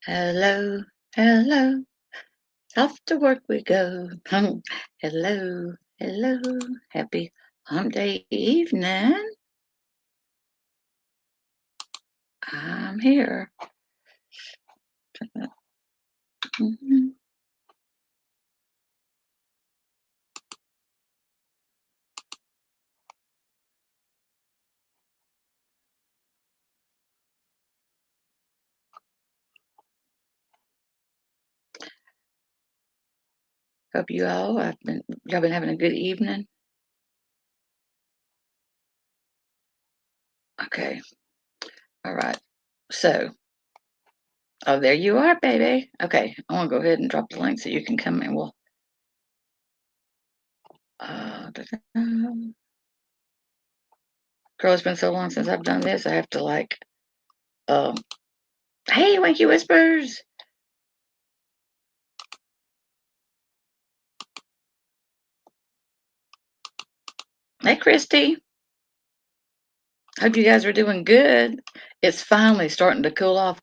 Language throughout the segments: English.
Hello, hello, off to work we go. Hello, hello, happy hump day evening. I'm here. Mhm. Hope y'all been having a good evening. Okay, all right. So, oh, there you are, baby. Okay, I want to go ahead and drop the link so you can come in. Well, da-da. Girl, it's been so long since I've done this. I have to um, hey, Winky Whispers. Hey, Christy. Hope you guys are doing good. It's finally starting to cool off.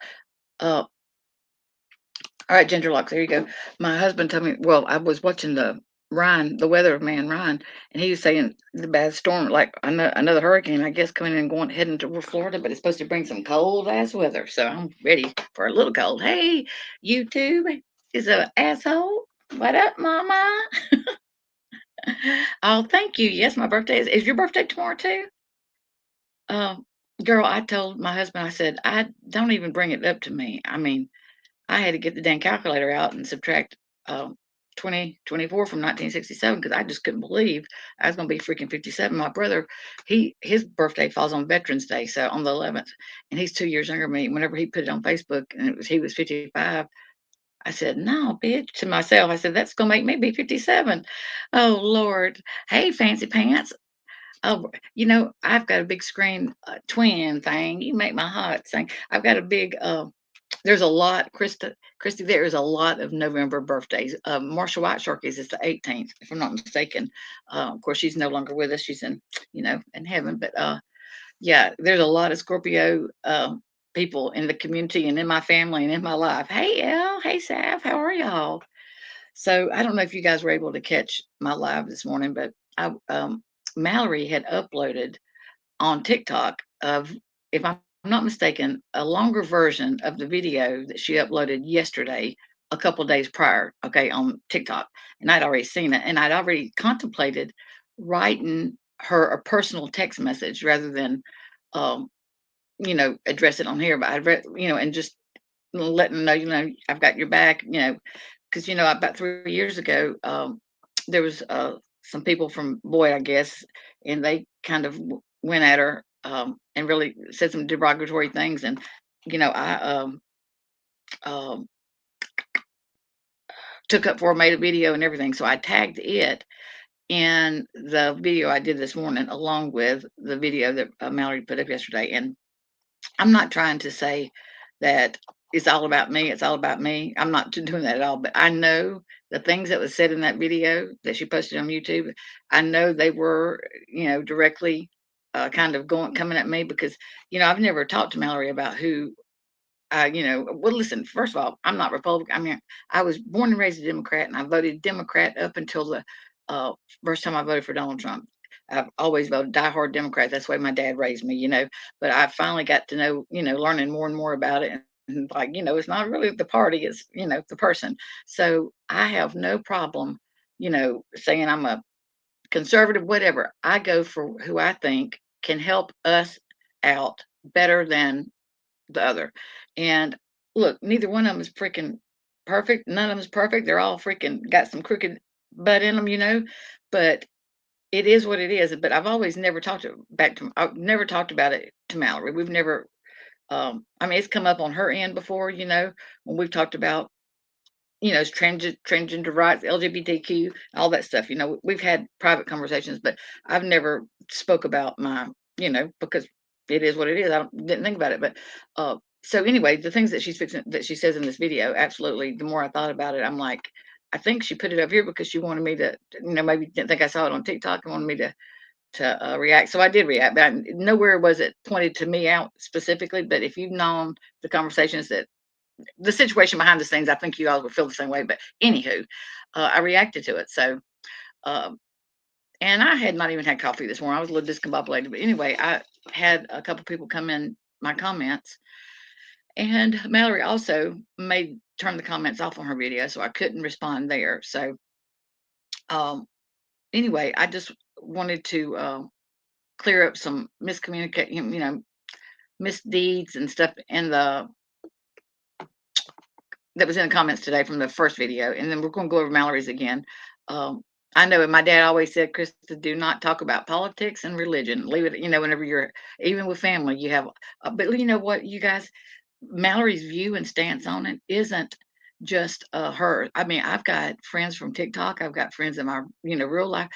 All right, Gingerlocks, there you go. My husband told me, well, I was watching the weather man Ryan, and he was saying the bad storm, like another hurricane, I guess, coming in and going heading toward Florida, but it's supposed to bring some cold ass weather. So I'm ready for a little cold. Hey, YouTube is a asshole. What up, Mama? Oh, thank you. Yes, my birthday is your birthday tomorrow too? Um, Girl, I told my husband, I said, I don't even bring it up to me. I mean, I had to get the dang calculator out and subtract 2024 from 1967 because I just couldn't believe I was going to be freaking 57. My brother, his birthday falls on Veterans Day, so on the 11th, and he's 2 years younger than me. Whenever he put it on Facebook and he was 55, I said, "No, bitch," to myself. I said, "That's going to make me be 57." Oh Lord. Hey, fancy pants. Oh, I've got a big screen twin thing. You make my heart sing. I've got a big there's a lot, Christy, there is a lot of November birthdays. Marsha White Sharkey's is the 18th, if I'm not mistaken. Of course, she's no longer with us. She's in heaven. But yeah, there's a lot of Scorpio people in the community and in my family and in my life. Hey, Elle. Hey, Sav. How are y'all? So I don't know if you guys were able to catch my live this morning, but Mallory had uploaded on TikTok of, if I'm not mistaken, a longer version of the video that she uploaded yesterday, a couple days prior, okay, on TikTok. And I'd already seen it, and I'd already contemplated writing her a personal text message rather than, um, address it on here. But I'd read, and just letting them know, I've got your back, because about 3 years ago, there was some people from Boyd, I guess, and they kind of went at her and really said some derogatory things. And I um, took up for her, made a video and everything. So I tagged it in the video I did this morning, along with the video that Mallory put up yesterday. And I'm not trying to say that it's all about me. It's all about me. I'm not doing that at all. But I know the things that was said in that video that she posted on YouTube. I know they were, directly kind of coming at me because, I've never talked to Mallory about who. Well, listen. First of all, I'm not Republican. I mean, I was born and raised a Democrat, and I voted Democrat up until the uh, first time I voted for Donald Trump. I've always voted diehard Democrat. That's the way my dad raised me. But I finally got to know, learning more and more about it. And like, it's not really the party, it's, the person. So I have no problem, saying I'm a conservative, whatever. I go for who I think can help us out better than the other. And look, neither one of them is freaking perfect. None of them is perfect. They're all freaking got some crooked butt in them. But it is what it is. But I've always never I've never talked about it to Mallory. We've never, I mean, it's come up on her end before, when we've talked about, transgender rights, LGBTQ, all that stuff. We've had private conversations, but I've never spoke about because it is what it is. Didn't think about it, but so anyway, the things that she says in this video, absolutely. The more I thought about it, I'm like, I think she put it up here because she wanted me to, maybe didn't think I saw it on TikTok and wanted me to react. So I did react, but nowhere was it pointed to me out specifically. But if you've known the conversations that the situation behind the scenes, I think you all would feel the same way. But anywho, I reacted to it. So, um, and I had not even had coffee this morning. I was a little discombobulated. But anyway, I had a couple people come in my comments, and Mallory also made turn the comments off on her video, so I couldn't respond there. So, um, anyway, I just wanted to clear up some miscommunication, misdeeds and stuff in the that was in the comments today from the first video, and then we're going to go over Mallorie's again. Um, I know, and my dad always said, Krista, do not talk about politics and religion. Leave it, whenever you're, even with family, you have, but you know what, you guys, Mallorie's view and stance on it isn't just her. I mean, I've got friends from TikTok. I've got friends in my, real life.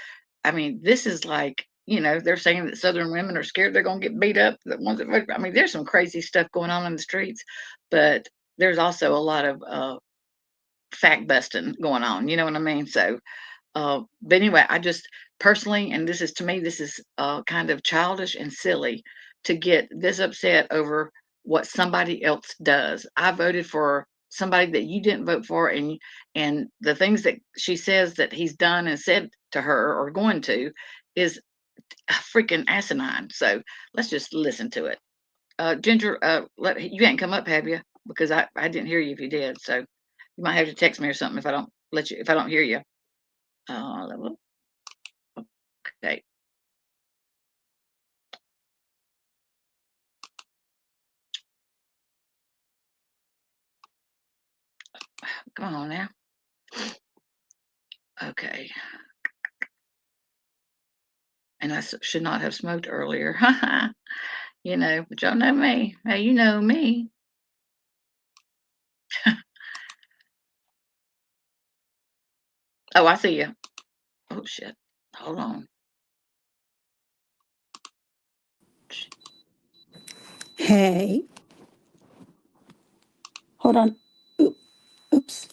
I mean, this is like, they're saying that Southern women are scared they're going to get beat up. The ones that vote. I mean, there's some crazy stuff going on in the streets, but there's also a lot of fact busting going on. You know what I mean? So, but anyway, I just personally, and this is to me, this is kind of childish and silly to get this upset over what somebody else does. I voted for somebody that you didn't vote for, and the things that she says that he's done and said to her or going to is freaking asinine. So let's just listen to it. Ginger, you ain't come up, have you? Because I didn't hear you if you did. So you might have to text me or something if I don't hear you. Okay. Come on now. Okay. And I should not have smoked earlier. But y'all know me. Hey, you know me. Oh, I see you. Oh, shit. Hold on. Hey. Hold on. Oops.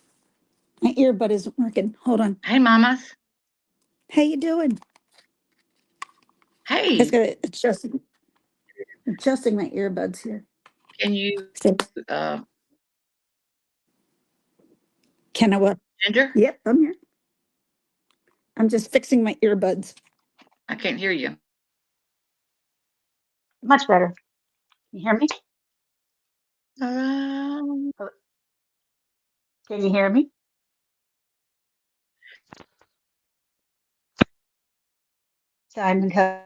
My earbud isn't working. Hold on. Hey, mamas. How you doing? Hey. It's got adjusting my earbuds here. Can you, Can I what? Ginger? Yep, I'm here. I'm just fixing my earbuds. I can't hear you. Much better. You hear me? Um, Can you hear me? Simon Co.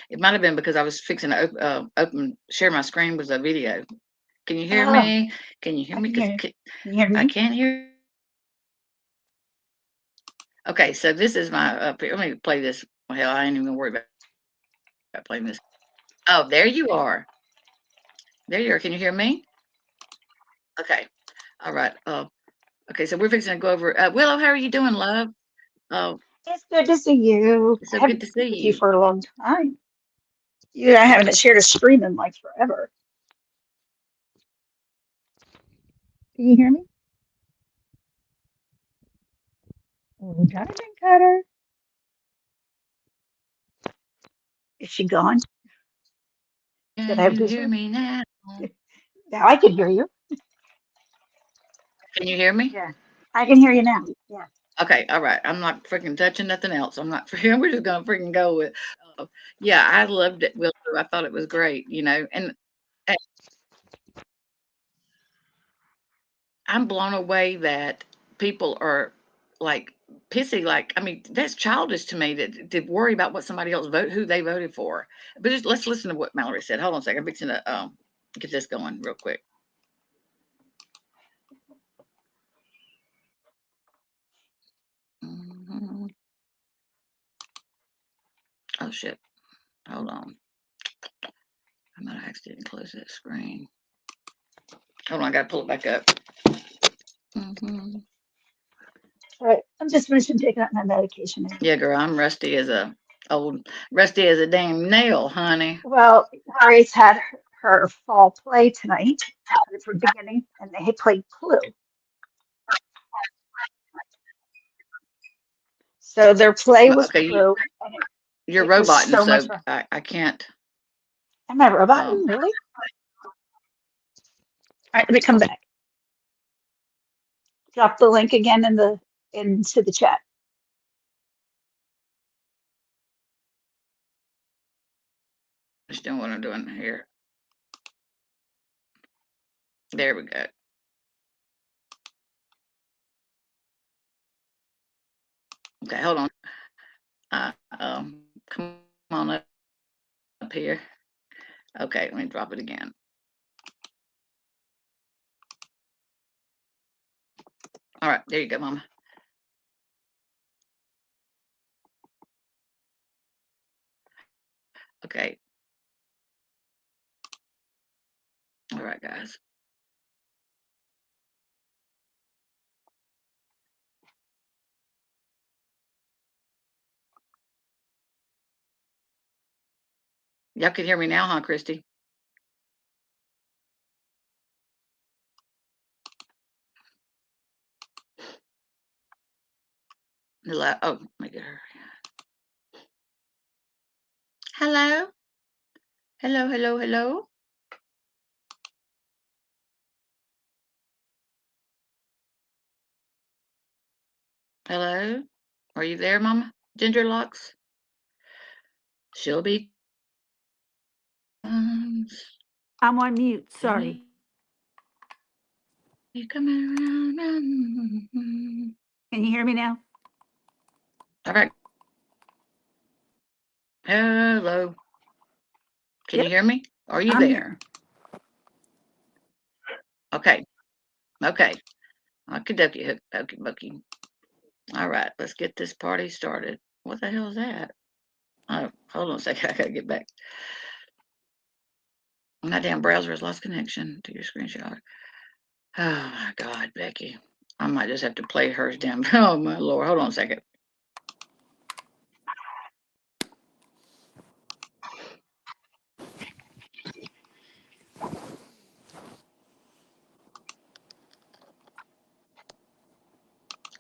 it might have been because I was fixing to share my screen with a video. Can you hear Oh, me? Can you hear I me? can hear you. Because Can you hear I me? can't hear. Okay, so this is my. Let me play this. Well, hell, I ain't even gonna worry about playing this. Oh, there you are. There you are. Can you hear me? Okay. All right. Okay. So we're fixing to go over. Willow, how are you doing, love? Oh, It's good to see you. it's I so good haven't to talked see with you you. for a long time. You and I haven't shared a screen in like forever. Can you hear me? Oh, Diamond Cutter. Is she gone? Did I Can you lose hear her? me now? Now I can hear you. Can you hear me? Yeah, I can hear you now. Yeah. Okay. All right. I'm not freaking touching nothing else. I'm not. We're just gonna freaking go with. Yeah, I loved it, Willow. I thought it was great. And I'm blown away that people are like pissy. Like, I mean, that's childish to me to worry about what somebody else who they voted for. But let's listen to what Mallory said. Hold on a second. I'm fixing to get this going real quick. Mhm. Oh shit. Hold on. I might have accidentally close that screen. Hold on. I got to pull it back up. All right. I'm just finishing taking out my medication now. Yeah, girl. I'm rusty as a old rusty as a damn nail, honey. Well, Mari's had her fall play tonight at the beginning, and they played Clue. So their play was Okay, Clue, and you're it was roboting, so much so fun. I can't. Am I Um, roboting? Really? All right, let me come back. Drop the link again into the chat. understand what I'm doing here. There we go. Okay, hold on. Come on up here. Okay, let me drop it again. All right, there you go, Mama. Okay. All right, guys. Y'all can hear me now, huh, Christy? Hello. Oh, let me get her. Hello. Hello, hello, hello. Hello. Are you there, Mama? Gingerlocks? She'll be. I'm on mute. Sorry. You coming around. Can you hear me now? All right. Hello. Can you Yep, hear me? Are you I'm there? here. Okay. Okay. Okie dokie, okie dokie. All right, let's get this party started. What the hell is that? Oh, hold on a second. I gotta get back. My damn browser has lost connection to your screenshot. Oh my God, Becky. I might just have to play hers down. Oh my Lord. Hold on a second.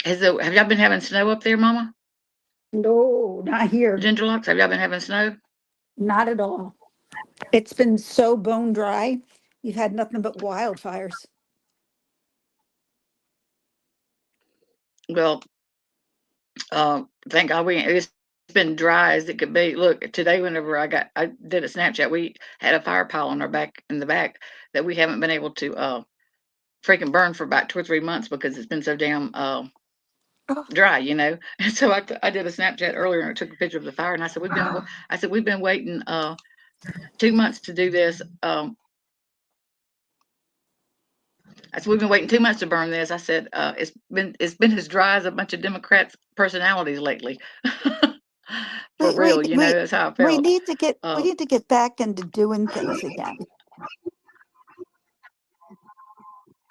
Have y'all been having snow up there, Mama? No, not here. Gingerlocks, have y'all been having snow? Not at all. It's been so bone dry. You've had nothing but wildfires. Well, thank God it's been dry as it could be. Look, today whenever I did a Snapchat, we had a fire pile on our back in the back that we haven't been able to freaking burn for about 2 or 3 months because it's been so damn Oh, dry, you know. And so I did a Snapchat earlier and I took a picture of the fire and I said we've been waiting 2 months to do this. I said we've been waiting 2 months to burn this. I said it's been as dry as a bunch of Democrats' personalities lately. For real, you know, that's how I we felt. we need to get back into doing things again.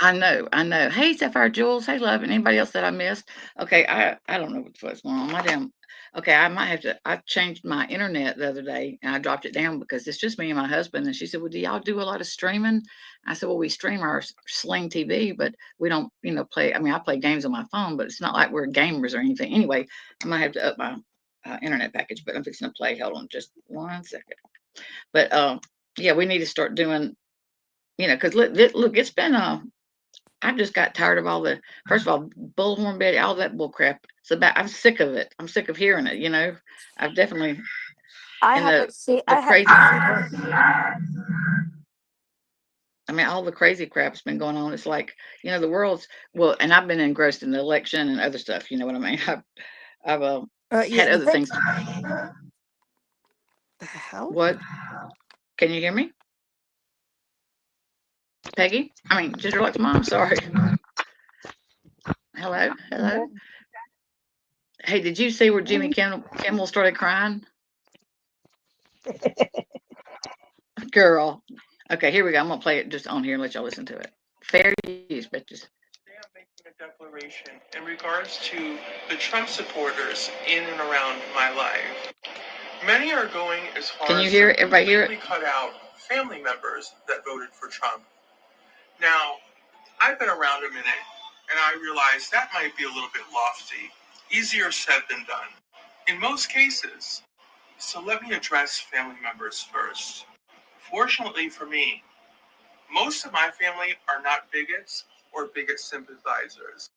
I know, I know. Hey, Sapphire Jules. Hey, love, and anybody else that I missed. Okay, I don't know what's going on. My damn. Okay, I might have to. I changed my internet the other day and I dropped it down because it's just me and my husband. And she said, "Well, do y'all do a lot of streaming?" I said, "Well, we stream our Sling TV, but we don't, play. I mean, I play games on my phone, but it's not like we're gamers or anything. Anyway, I might have to up my internet package, but I'm fixing to play. Hold on, just 1 second. But yeah, we need to start doing. Because look, it's been I just got tired of all the first of all, bullhorn Betty, all that bull crap. I'm sick of it. I'm sick of hearing it, you know. I've definitely and the I crazy haven't seen her. I mean, all the crazy crap's been going on. It's like, the world's well, and I've been engrossed in the election and other stuff, you know what I mean? I've Yeah, had the other thing. things to The hell? what? Can you hear me? Peggy? I mean, Ginger Luck's mom, sorry. Hello, hello. Hey, did you see where Jimmy Kimmel started crying? Girl. Okay, here we go. I'm gonna play it just on here and let y'all listen to it. Fair use, bitches. Today I'm making a declaration in regards to the Trump supporters in and around my life. Many are going as far Can you as hear to it? Everybody hear it? completely cut out family members that voted for Trump. Now, I've been around a minute, and I realize that might be a little bit lofty. Easier said than done. In most cases. So let me address family members first. Fortunately for me, most of my family are not bigots or bigot sympathizers,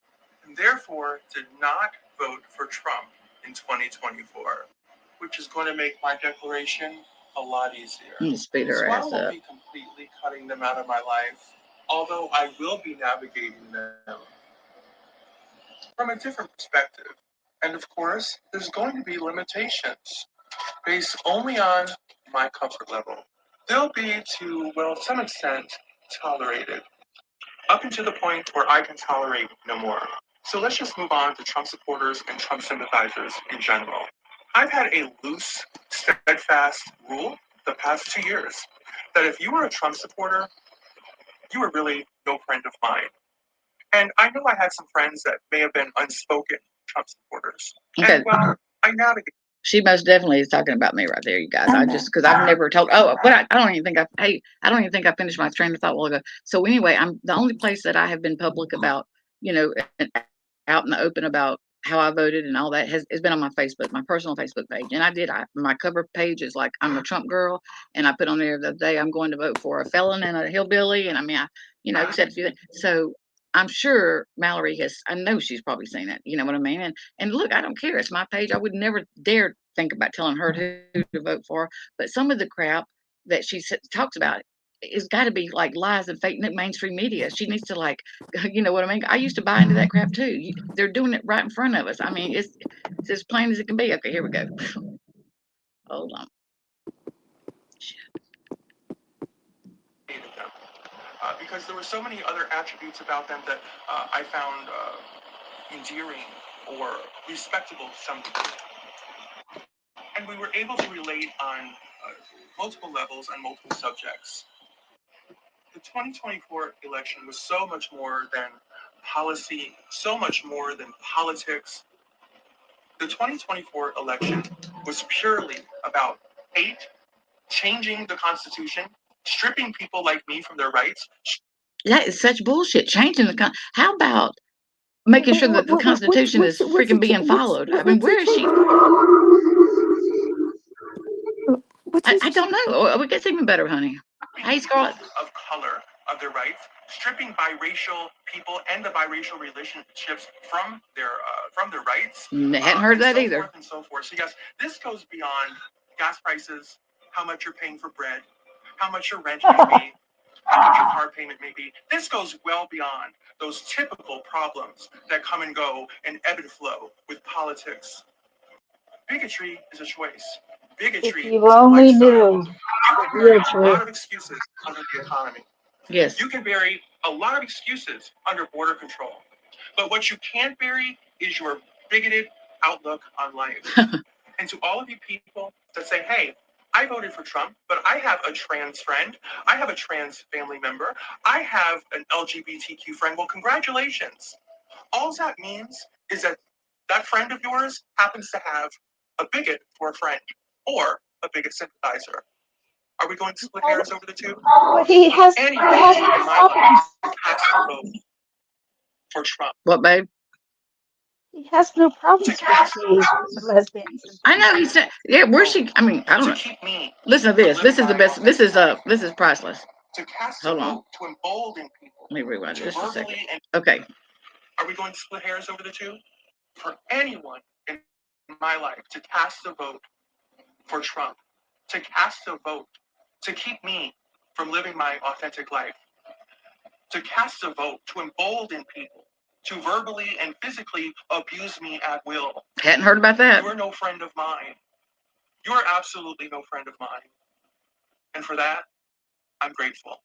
and therefore did not vote for Trump in 2024, which is going to make my declaration a lot easier. Speed her So I ass won't up. be completely cutting them out of my life, although I will be navigating them from a different perspective. And of course, there's going to be limitations based only on my comfort level. They'll be to, well, some extent, tolerated, up until the point where I can tolerate no more. So let's just move on to Trump supporters and Trump sympathizers in general. I've had a loose, steadfast rule the past 2 years that if you were a Trump supporter, you were really no friend of mine. And I know I had some friends that may have been unspoken Trump supporters. Okay. And well, I navigated. She most definitely is talking about me right there, you guys. I just because I've never told. Oh, but I don't even think I. Hey, I don't even think I finished my train of thought a while ago. So anyway, I'm the only place that I have been public about, and out in the open about how I voted and all that has been on my Facebook, my personal Facebook page. And my cover page is like I'm a Trump girl, and I put on there the other day I'm going to vote for a felon and a hillbilly, and I mean, said a few things. So I'm sure Mallory has. I know she's probably seen it. You know what I mean? And look, I don't care. It's my page. I would never dare think about telling her who to vote for. But some of the crap that she talks about it's got to be like lies and fake mainstream media. She needs to you know what I mean? I used to buy into that crap too. They're doing it right in front of us. I mean, it's as plain as it can be. Okay, here we go. Hold on. Because there were so many other attributes about them that I found endearing or respectable to some degree. And we were able to relate on multiple levels and multiple subjects. The 2024 election was so much more than policy, so much more than politics. The 2024 election was purely about hate, changing the Constitution, stripping people like me from their rights. That is such bullshit. Changing how about making sure that the Constitution is freaking being followed? I mean, where is she? I don't know. Oh, it gets even better, honey. Hey, Scarlett. Of color, of their rights, stripping biracial people and the biracial relationships from their rights. Hadn't heard that either. Forth and so forth. So yes, this goes beyond gas prices, how much you're paying for bread, how much your rent may be, how much your car payment may be. This goes well beyond those typical problems that come and go and ebb and flow with politics. Bigotry is a choice. Bigotry If you is a only lifestyle. knew You can the bury real a truth. lot of excuses under the economy. Yes. You can bury a lot of excuses under border control. But what you can't bury is your bigoted outlook on life. And to all of you people that say, hey, I voted for Trump, but I have a trans friend. I have a trans family member. I have an LGBTQ friend. Well, congratulations. All that means is that that friend of yours happens to have a bigot for a friend or a bigot sympathizer. Are we going to split hairs over the two? But he has no problem. For Trump. What, babe? He has no problems with gays and lesbians and I know things. he said, yeah. Where's she? I mean, I don't know. Listen to this. This is the best. This is priceless. Hold on. To embolden people. Let me rewind just a second. Okay. Are we going to split hairs over the two? For anyone in my life to cast a vote for Trump, to cast a vote to keep me from living my authentic life, to cast a vote to embolden people, to verbally and physically abuse me at will. Hadn't heard about that. You're no friend of mine. You're absolutely no friend of mine. And for that, I'm grateful.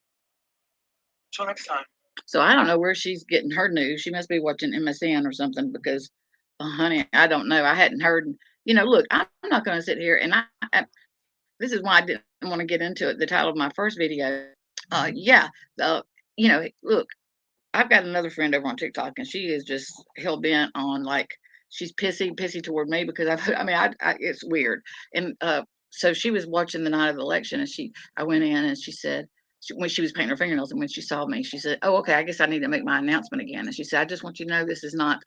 Till next time. So I don't know where she's getting her news. She must be watching MSN or something because, honey, I don't know. I hadn't heard. Look, I'm not going to sit here and this is why I didn't want to get into it. The title of my first video. Yeah. Look, I've got another friend over on TikTok, and she is just hell bent on she's pissy toward me because it's weird. And so she was watching the night of the election, and I went in and she said, when she was painting her fingernails, and when she saw me, she said, "Oh, okay, I guess I need to make my announcement again." And she said, "I just want you to know this is not,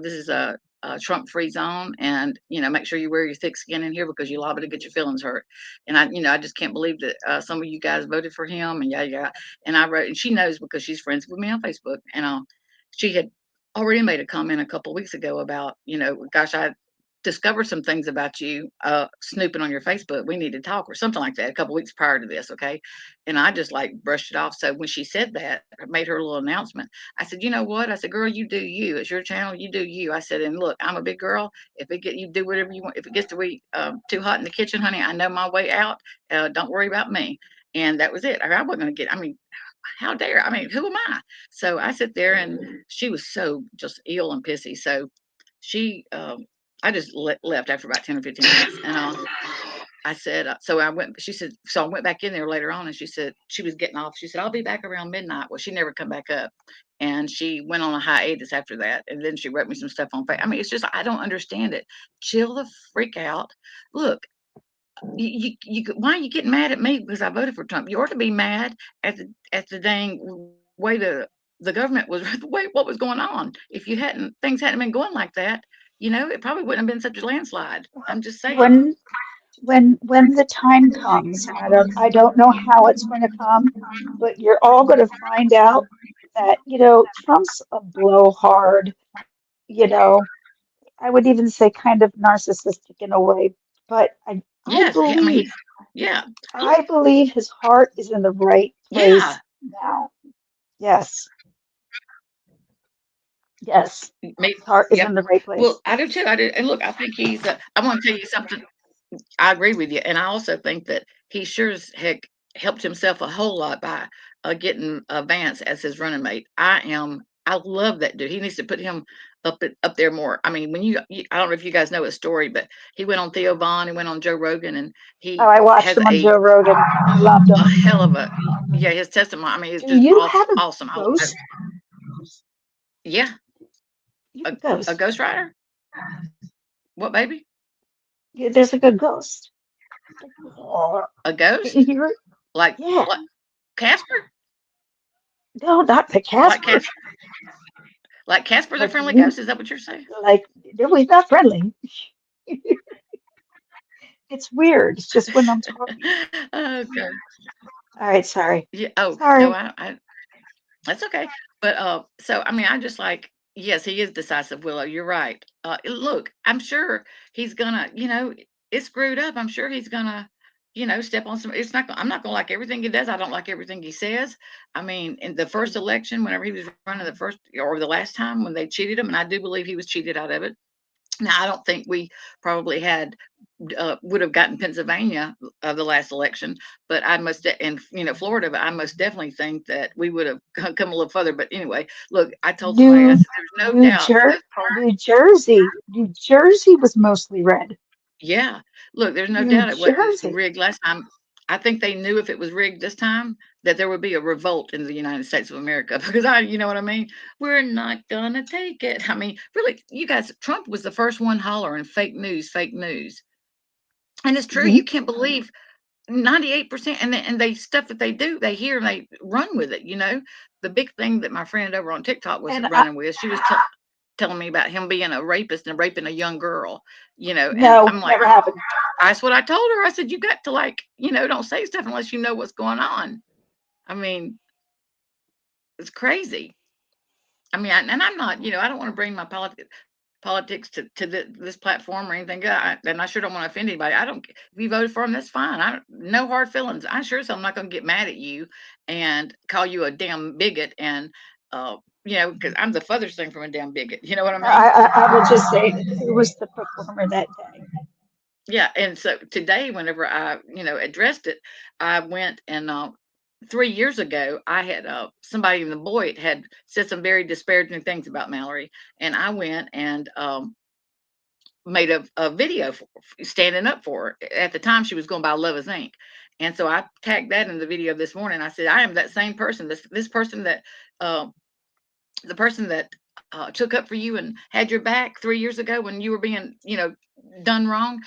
this is a Trump-free zone, and make sure you wear your thick skin in here because you're liable to get your feelings hurt." And I just can't believe that some of you guys voted for him, and yeah. And I wrote, and she knows because she's friends with me on Facebook, and she had already made a comment a couple weeks ago about, gosh, I discovered some things about you snooping on your Facebook. We need to talk or something like that a couple weeks prior to this, okay? And I just like brushed it off. So when she said that, I made her a little announcement. I said, "You know what?" I said, "Girl, you do you. It's your channel. You do you." I said, "And look, I'm a big girl. You do whatever you want. If it gets to be too hot in the kitchen, honey, I know my way out. Don't worry about me." And that was it. I wasn't going to get. I mean, how dare? I mean, who am I? So I sit there, and she was so just ill and pissy. So she, I just left after about 10 or 15 minutes, and I said, so I went. She said, so I went back in there later on, and she said she was getting off. She said, "I'll be back around midnight." Well, she never come back up, and she went on a hiatus after that. And then she wrote me some stuff on Facebook. I mean, it's just I don't understand it. Chill the freak out. Look, why are you getting mad at me because I voted for Trump? You ought to be mad at the dang way the government was the way what was going on. If you hadn't things hadn't been going like that, it probably wouldn't have been such a landslide. I'm just saying. When when the time comes, and I don't know how it's going to come, but you're all going to find out that, Trump's a blowhard, you know, I would even say kind of narcissistic in a way, but I Yes, I mean, believe yeah, I believe his heart is in the right yeah, place now. Yes, yes, me, his heart is yep. in the right Well, place. I do too. I do, and look, I think he's. I want to tell you something. I agree with you, and I also think that he sure as heck helped himself a whole lot by getting Vance as his running mate. I love that dude. He needs to put him up there more. I mean, I don't know if you guys know his story, but he went on Theo Vaughn, he went on Joe Rogan, and Oh, he I watched has him on Joe Rogan. I loved a him. hell of a yeah. His testimony, I mean, it's Do just you have a awesome. ghost? Yeah, You have a, a a ghost. ghostwriter. What baby? Yeah, there's like a ghost. Like, oh, A ghost? you're, Like yeah. what? Casper? No, not the Like Casper. Casper? Like Casper the Like Friendly you, Ghost? Is that what you're saying? like, no, he's not friendly. It's weird. It's just when I'm talking. Okay. All right, sorry. Yeah. Oh no, Sorry. that's okay. But so I mean, I just like yes, he is decisive, Willow. You're right. Look, I'm sure he's gonna, it's screwed up. I'm sure he's gonna, step on some. It's not. I'm not gonna like everything he does. I don't like everything he says. I mean, in the first election, whenever he was running the first or the last time when they cheated him, and I do believe he was cheated out of it. Now, I don't think we probably would have gotten Pennsylvania of the last election, but and Florida, but I most definitely think that we would have come a little further. But anyway, look, I told somebody, I New said, there's no doubt that this New Jersey. New Jersey was mostly red. yeah, look, there's no New doubt it wasn't Jersey. rigged last time. I think they knew if it was rigged this time that there would be a revolt in the United States of America because you know what I mean? We're not gonna take it. I mean, really, you guys, Trump was the first one hollering fake news, fake news. And it's true. Hmm. You can't believe 98%, and they stuff that they do, they hear and they run with it. The big thing that my friend over on TikTok was And running with, she was telling me about him being a rapist and raping a young girl, and no, I'm like, never happened. that's what I told her. I said, you got to like, don't say stuff unless you know what's going on. I mean, it's crazy. I mean, and I'm not, I don't want to bring my politics to this platform or anything. And I sure don't want to offend anybody. I don't. If you voted for him, that's fine. No hard feelings. I sure so I'm not going to get mad at you and call you a damn bigot and because I'm the furthest thing from a damn bigot. You know what I mean? I will just say who was the performer that day. Yeah. And so today, whenever I addressed it, I went and 3 years ago, I had somebody in the Boyd had said some very disparaging things about Mallory, and I went and made a video standing up for her. At the time, she was going by Love is Inc. And so I tagged that in the video this morning. I said, I am that same person. This person that uh, the person that took up for you and had your back 3 years ago when you were being, done wrong.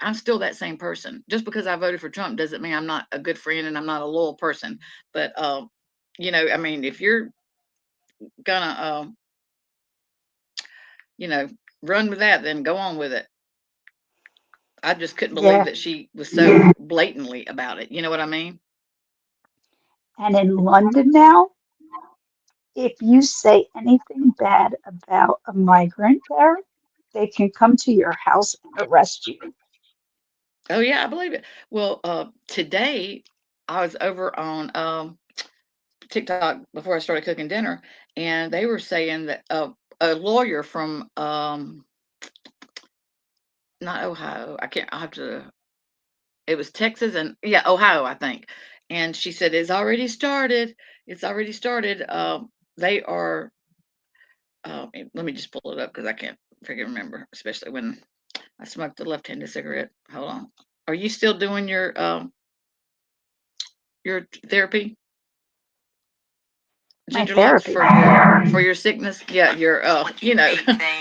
I'm still that same person. Just because I voted for Trump doesn't mean I'm not a good friend and I'm not a loyal person. But I mean, if you're gonna, you know, run with that, then go on with it. I just couldn't believe Yeah. that she was so blatantly about it. You know what I mean? And in London now, if you say anything bad about a migrant there, they can come to your house and arrest you. Oh yeah, I believe it. Well, today I was over on TikTok before I started cooking dinner, and they were saying that a lawyer from not Ohio. I can't. I have to. It was Texas and yeah, Ohio, I think. And she said it's already started. It's already started. They are. Let me just pull it up because I can't freaking remember, especially when I smoked the left-handed cigarette. Hold on. Are you still doing your therapy, My Gingerlocks, therapy. for your sickness? Yeah, your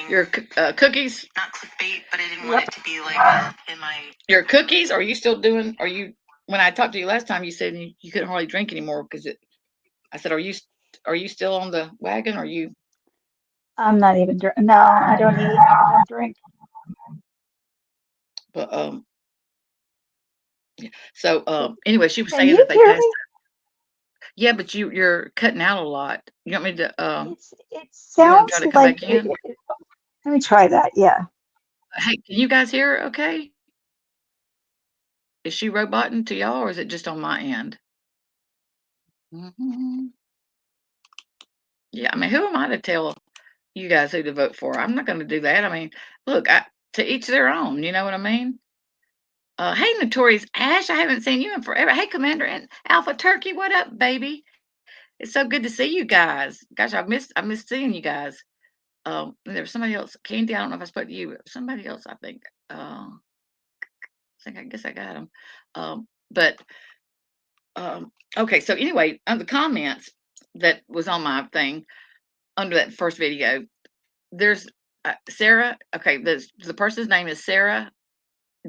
your cookies. Not clickbait, but I didn't want Yep. it to be like in my your cookies. Are you still doing? Are you? When I talked to you last time, you said you couldn't hardly drink anymore because it. I said, are you still on the wagon? Are you? I'm not even drink. No, I don't eat. I don't drink. But yeah. So anyway, she was Can saying you that they hear passed. me? Yeah, but you're cutting out a lot. You want me to It you want to try sounds to come like back in? let me try that. Yeah. Hey, can you guys hear her okay? Is she roboting to y'all or is it just on my end? Mhm. Yeah, I mean, who am I to tell you guys who to vote for? I'm not going to do that. I mean, look, to each their own. You know what I mean? Hey, Notorious Ash, I haven't seen you in forever. Hey, Commander and Alpha Turkey, what up, baby? It's so good to see you guys. Gosh, I missed seeing you guys. And there was somebody else, Candy. I don't know if I spoke to you. Somebody else, I think. I guess I got them. But okay. So anyway, on the comments that was on my thing under that first video, there's Sarah. Okay, the person's name is Sarah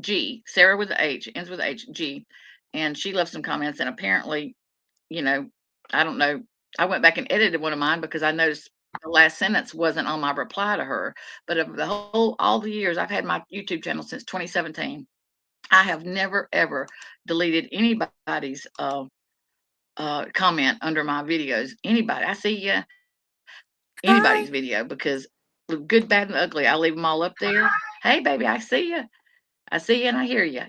G. Sarah with the H, ends with H G, and she left some comments. And apparently, you know, I don't know. I went back and edited one of mine because I noticed the last sentence wasn't on my reply to her. But of all the years I've had my YouTube channel since 2017, I have never ever deleted anybody's comment under my videos. Anybody, I see you, anybody's Hi. video because the good, bad, and ugly, I leave them all up there. Hey, baby, I see you. I see you and I hear you.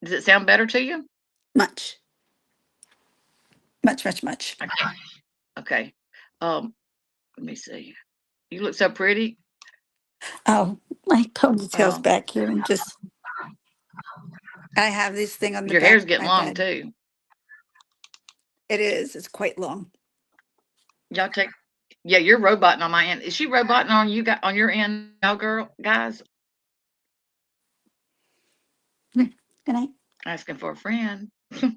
Does it sound better to you? Much, much, much, much. Okay. Okay. Let me see. You look so pretty. Oh, my ponytail's Um, back here and just, I have this thing on the your back hair's of getting my long bed. too. It is, it's quite long. Y'all take. Yeah, you're roboting on my end. Is she roboting on you? Got on your end, now, girl, guys? Good night. Asking for a friend. Let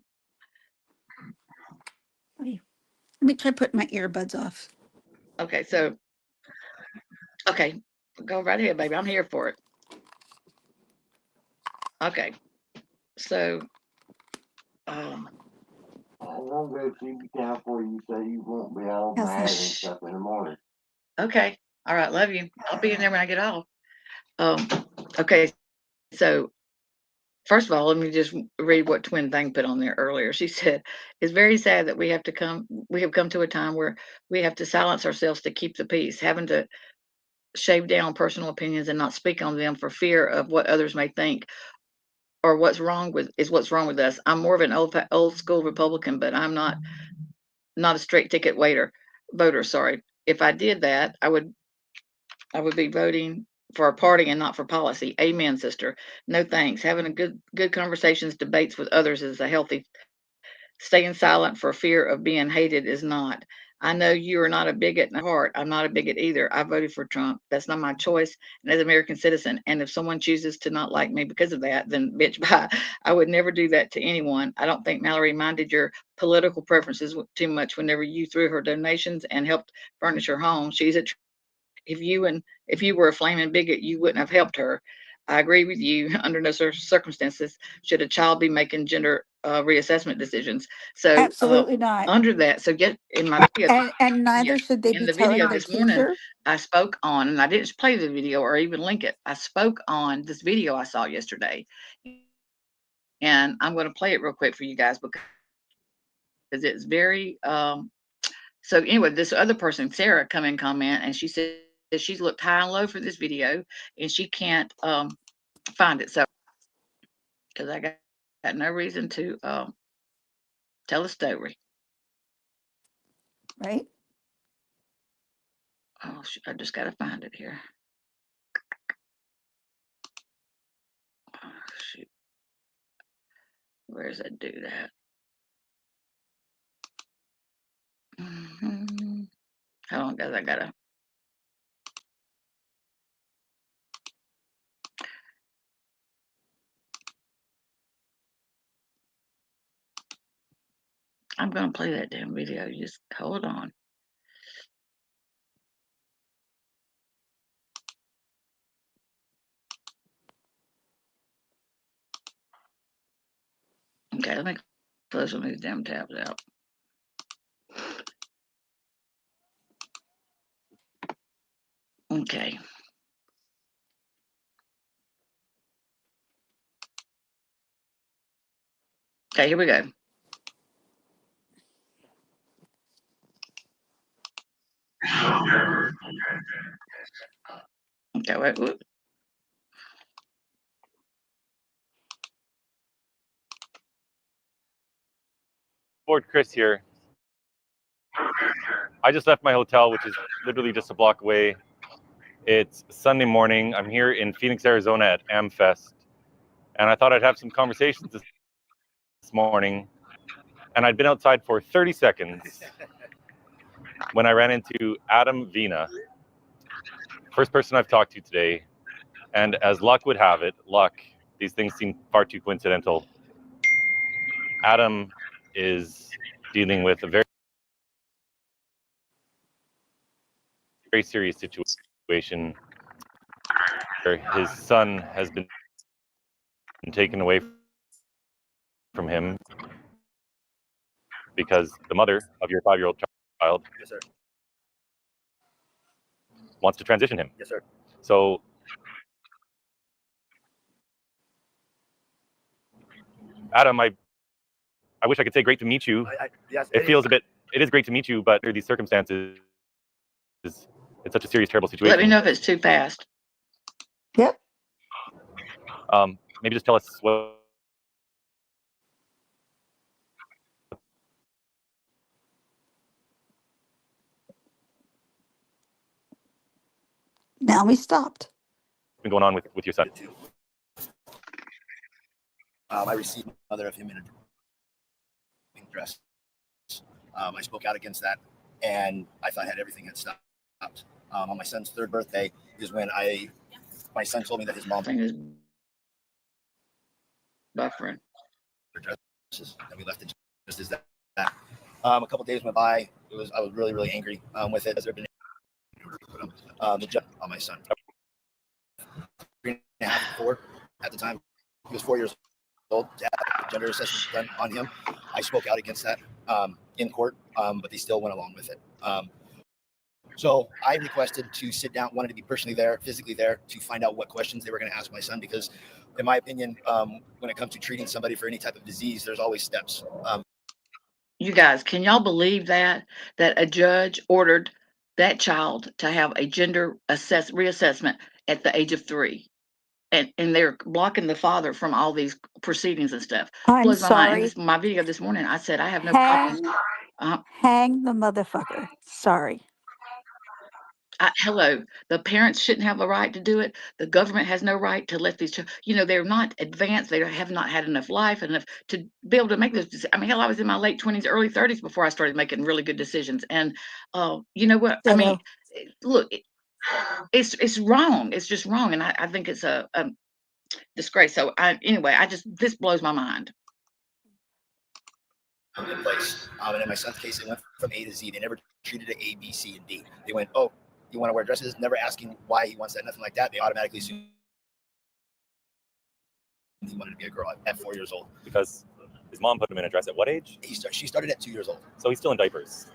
me try putting my earbuds off. Okay, so okay, go right ahead, baby. I'm here for it. Okay, so um, I'm gonna go see the town for you so you won't be all How's mad that? and stuff in the morning. okay, all right, love you. I'll be in there when I get off. Um, okay, so first of all, let me just read what Twin Thing put on there earlier. She said, "It's very sad that we have come to a time where we have to silence ourselves to keep the peace, having to shave down personal opinions and not speak on them for fear of what others may think or what's wrong with us. I'm more of an old school Republican, but I'm not a straight ticket voter. Sorry. If I did that, I would be voting for a party and not for policy. Amen, sister. No thanks. Having a good conversations, debates with others is a healthy. Staying silent for fear of being hated is not. I know you are not a bigot in heart. I'm not a bigot either. I voted for Trump. That's not my choice. And as an American citizen, and if someone chooses to not like me because of that, then bitch, bye. I would never do that to anyone. I don't think Mallerie minded your political preferences too much whenever you threw her donations and helped furnish her home. She's a if you were a flaming bigot, you wouldn't have helped her. I agree with you. Under no circumstances should a child be making gender reassessment decisions. So Absolutely not. under that, so get in my video. And neither Yes, should they in be the telling video their this morning, teacher. I spoke on, and I didn't play the video or even link it. I spoke on this video I saw yesterday, and I'm going to play it real quick for you guys because it's very. So anyway, this other person, Sarah, come in comment, and she said she's looked high and low for this video, and she can't find it. So because I got no reason to tell a story. Right. Oh, I just got to find it here. Oh, shoot. Where does it do that? Hold on, guys. I gotta. I'm gonna play that damn video. Just hold on. Okay, let me close some of these damn tabs out. Okay. Okay, here we go. Okay, wait. Whoop. Board Chris here. I just left my hotel, which is literally just a block away. It's Sunday morning. I'm here in Phoenix, Arizona at AmFest. And I thought I'd have some conversations this morning. And I'd been outside for 30 seconds when I ran into Adam Vina, first person I've talked to today. And as luck would have it, these things seem far too coincidental. Adam is dealing with a very serious situation where his son has been taken away from him because the mother of your 5-year-old child, yes, sir, wants to transition him. yes, sir. So Adam, I wish I could say great to meet you. Yes, it is great to meet you, but under these circumstances, it's such a serious, terrible situation. Let me know if it's too fast. Yep. Maybe just tell us what. Now we stopped. Been going on with your son. I received a mother of him in a pink dress. I spoke out against that, and I thought everything had stopped. On my son's 3rd birthday is when my son told me that his mom Thing is buffering. dresses, and we left it just as that. A couple days went by. I was really, really angry with it. Has there been the judge on my son? 3.5, 4 at the time. He was 4 years old. To have gender assessment done on him. I spoke out against that in court, but they still went along with it. So I requested to sit down, wanted to be personally there, physically there, to find out what questions they were going to ask my son, because in my opinion, when it comes to treating somebody for any type of disease, there's always steps. You guys, can y'all believe that a judge ordered that child to have a gender reassessment at the age of 3? And they're blocking the father from all these proceedings and stuff. I'm Blows my mind. sorry. In my video this morning, I said I have no problem. Hang the motherfucker. Sorry. Hello, the parents shouldn't have a right to do it. The government has no right to let these they're not advanced. They have not had enough life, enough to be able to make those. I mean, hell, I was in my late 20s, early 30s before I started making really good decisions. And you know what? I mean, look, it's wrong. It's just wrong. And I think it's a disgrace. So this blows my mind. In place. And in my son's case, it went from A to Z. They never treated it A, B, C, and D. They went, oh, you want to wear dresses, never asking why he wants that, nothing like that. They automatically assume he wanted to be a girl at 4 years old. Because his mom put him in a dress at what age? She started at 2 years old. So he's still in diapers.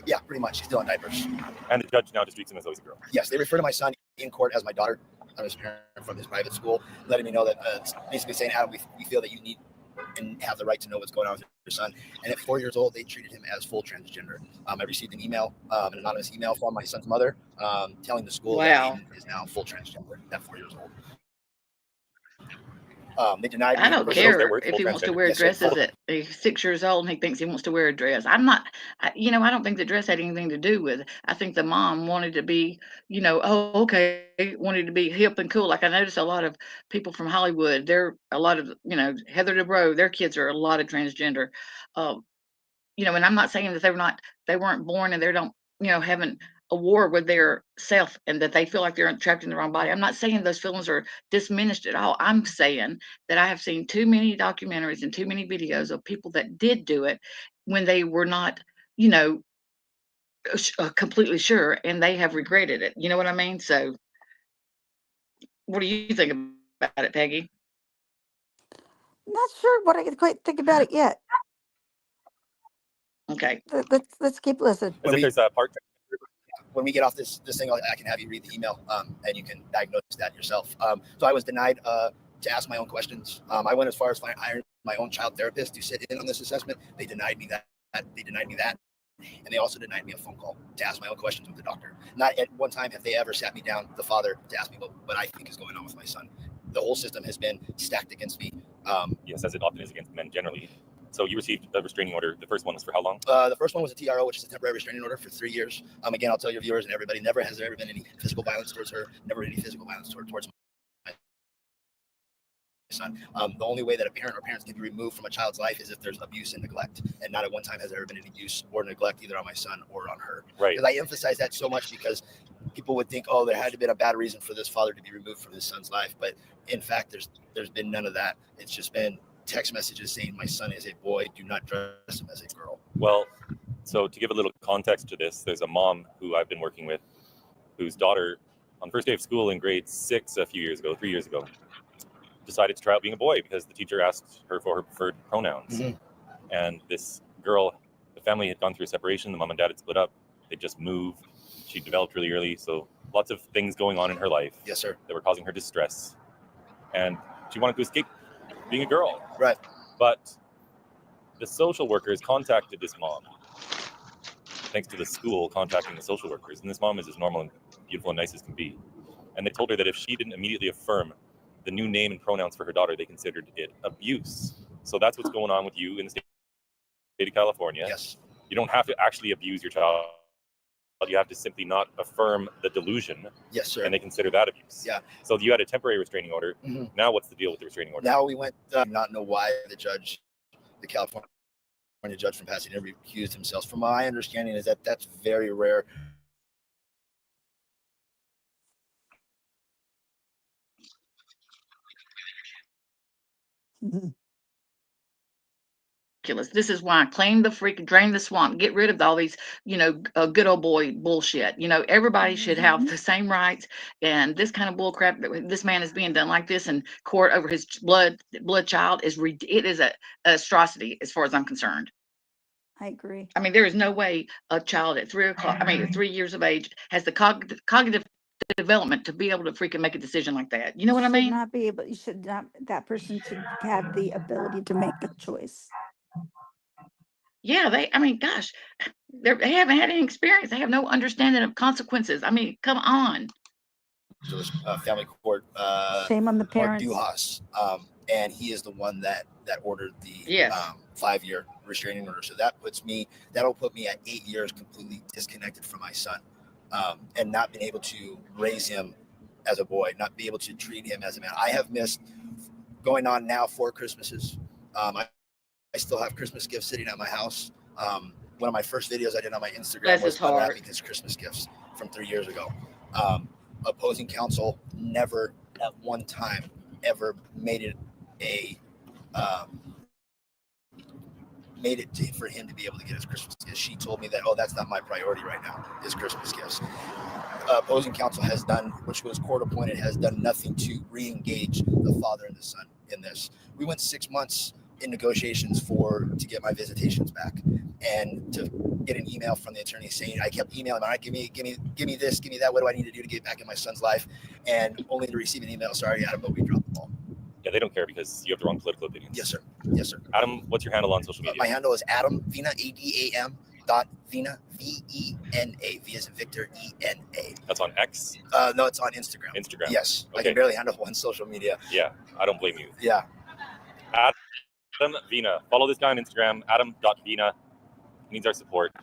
Yeah, pretty much. He's still in diapers. And the judge now just treats him as though he's a girl. Yes, they refer to my son in court as my daughter. I'm his parent from his private school, letting me know that it's basically saying, Adam, we feel that you need and have the right to know what's going on with your son. And at 4 years old, they treated him as full transgender. I received an email, an anonymous email from my son's mother, telling the school that he is now full transgender at 4 years old. They denied me. I don't care if he wants to wear dresses at 6 years old and he thinks he wants to wear a dress. I don't think the dress had anything to do with it. I think the mom wanted to be, wanted to be hip and cool. Like I noticed a lot of people from Hollywood, they're a lot of, Heather Dubrow, their kids are a lot of transgender. And I'm not saying that they weren't born and they don't, having a war with their self and that they feel like they're trapped in the wrong body. I'm not saying those feelings are diminished at all. I'm saying that I have seen too many documentaries and too many videos of people that did do it when they were not, completely sure, and they have regretted it. You know what I mean? So what do you think about it, Peggy? Not sure what I can quite think about it yet. Okay. Let's keep listening. When we get off this thing, I can have you read the email, and you can diagnose that yourself. So I was denied to ask my own questions. I went as far as hiring my own child therapist to sit in on this assessment. They denied me that. And they also denied me a phone call to ask my own questions with the doctor. Not at one time have they ever sat me down, the father, to ask me what I think is going on with my son. The whole system has been stacked against me. Yes, as it often is against men generally. So you received a restraining order. The first one was for how long? The first one was a TRO, which is a temporary restraining order for 3 years. Again, I'll tell your viewers and everybody, never has there ever been any physical violence towards her, never any physical violence towards my son. The only way that a parent or parents can be removed from a child's life is if there's abuse and neglect. And not at one time has there ever been any abuse or neglect either on my son or on her. Right. Because I emphasize that so much because people would think, there had to be a bad reason for this father to be removed from his son's life. But in fact, there's been none of that. It's just been text messages saying my son is a boy, do not dress him as a girl. Well, so to give a little context to this, there's a mom who I've been working with whose daughter on the first day of school in grade 6 3 years ago, decided to try out being a boy because the teacher asked her for her preferred pronouns. Mm-hmm. And this girl, the family had gone through a separation, the mom and dad had split up, they just moved, she developed really early, so lots of things going on in her life. Yes, sir. That were causing her distress. And she wanted to escape being a girl. Right. But the social workers contacted this mom, thanks to the school contacting the social workers. And this mom is as normal and beautiful and nice as can be. And they told her that if she didn't immediately affirm the new name and pronouns for her daughter, they considered it abuse. So that's what's going on with you in the state of California. Yes. You don't have to actually abuse your child. You have to simply not affirm the delusion. Yes, sir. And they consider that abuse. Yeah. So you had a temporary restraining order. Mm-hmm. Now what's the deal with the restraining order? Now we went, not know why the California judge from Pasadena recused himself. From my understanding is that that's very rare. Mm-hmm. This is why claim the freak, drain the swamp, get rid of all these, good old boy bullshit. Everybody should have the same rights. And this kind of bull crap that this man is being done like this in court over his blood child is an atrocity as far as I'm concerned. I agree. I mean, there is no way a child at 3 years of age has the cognitive development to be able to freaking make a decision like that. You know what I mean? That person should have the ability to make a choice. Yeah, gosh, they haven't had any experience. They have no understanding of consequences. I mean, come on. Family court. Shame on the parents. Duhas, and he is the one that ordered the 5-year restraining order. So that'll put me at 8 years completely disconnected from my son, and not being able to raise him as a boy, not be able to treat him as a man. I have missed going on now 4 Christmases. I still have Christmas gifts sitting at my house. One of my first videos I did on my Instagram was unwrapping his Christmas gifts from 3 years ago. Opposing counsel never at one time ever made it made it for him to be able to get his Christmas gifts. She told me that, oh, that's not my priority right now, is Christmas gifts. Opposing counsel has done, which was court appointed, has done nothing to re-engage the father and the son in this. We went 6 months in negotiations to get my visitations back, and to get an email from the attorney saying, I kept emailing, all right, give me this, give me that. What do I need to do to get back in my son's life? And only to receive an email, sorry, Adam, but we dropped the ball. Yeah, they don't care because you have the wrong political opinions. Yes, sir. Yes, sir. Adam, what's your handle on social media? My handle is Adam Vina, ADAM Vina, VENA, V as in Victor, ENA. That's on X? No, it's on Instagram. Instagram. Yes. Okay. I can barely handle one social media. Yeah, I don't blame you. Yeah. Adam Vina. Follow this guy on Instagram, adam.vina. He needs our support.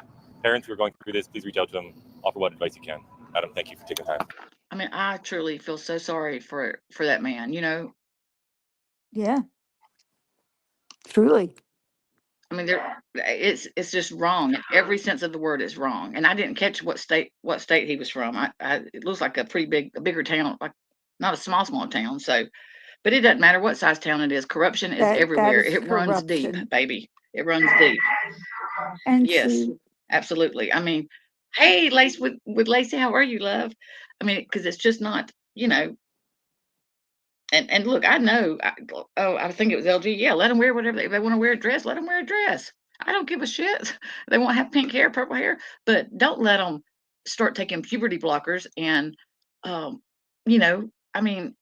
Parents who are going through this, please reach out to him. Offer what advice you can. Adam, thank you for taking time. I mean, I truly feel so sorry for that man, Yeah. Truly. I mean, it's just wrong. In every sense of the word is wrong. And I didn't catch what state he was from. It looks like a bigger town, like not a small town. So, but it doesn't matter what size town it is. Corruption is That everywhere. is It runs deep, corruption. baby. It runs deep. And Yes, she, absolutely. I mean, hey, Lace with Lacey, how are you, love? I mean, because it's just not, And look, I know. I think it was LG. Yeah, let them wear whatever if they want to wear a dress. Let them wear a dress. I don't give a shit. They won't have pink hair, purple hair, but don't let them start taking puberty blockers. And, I mean,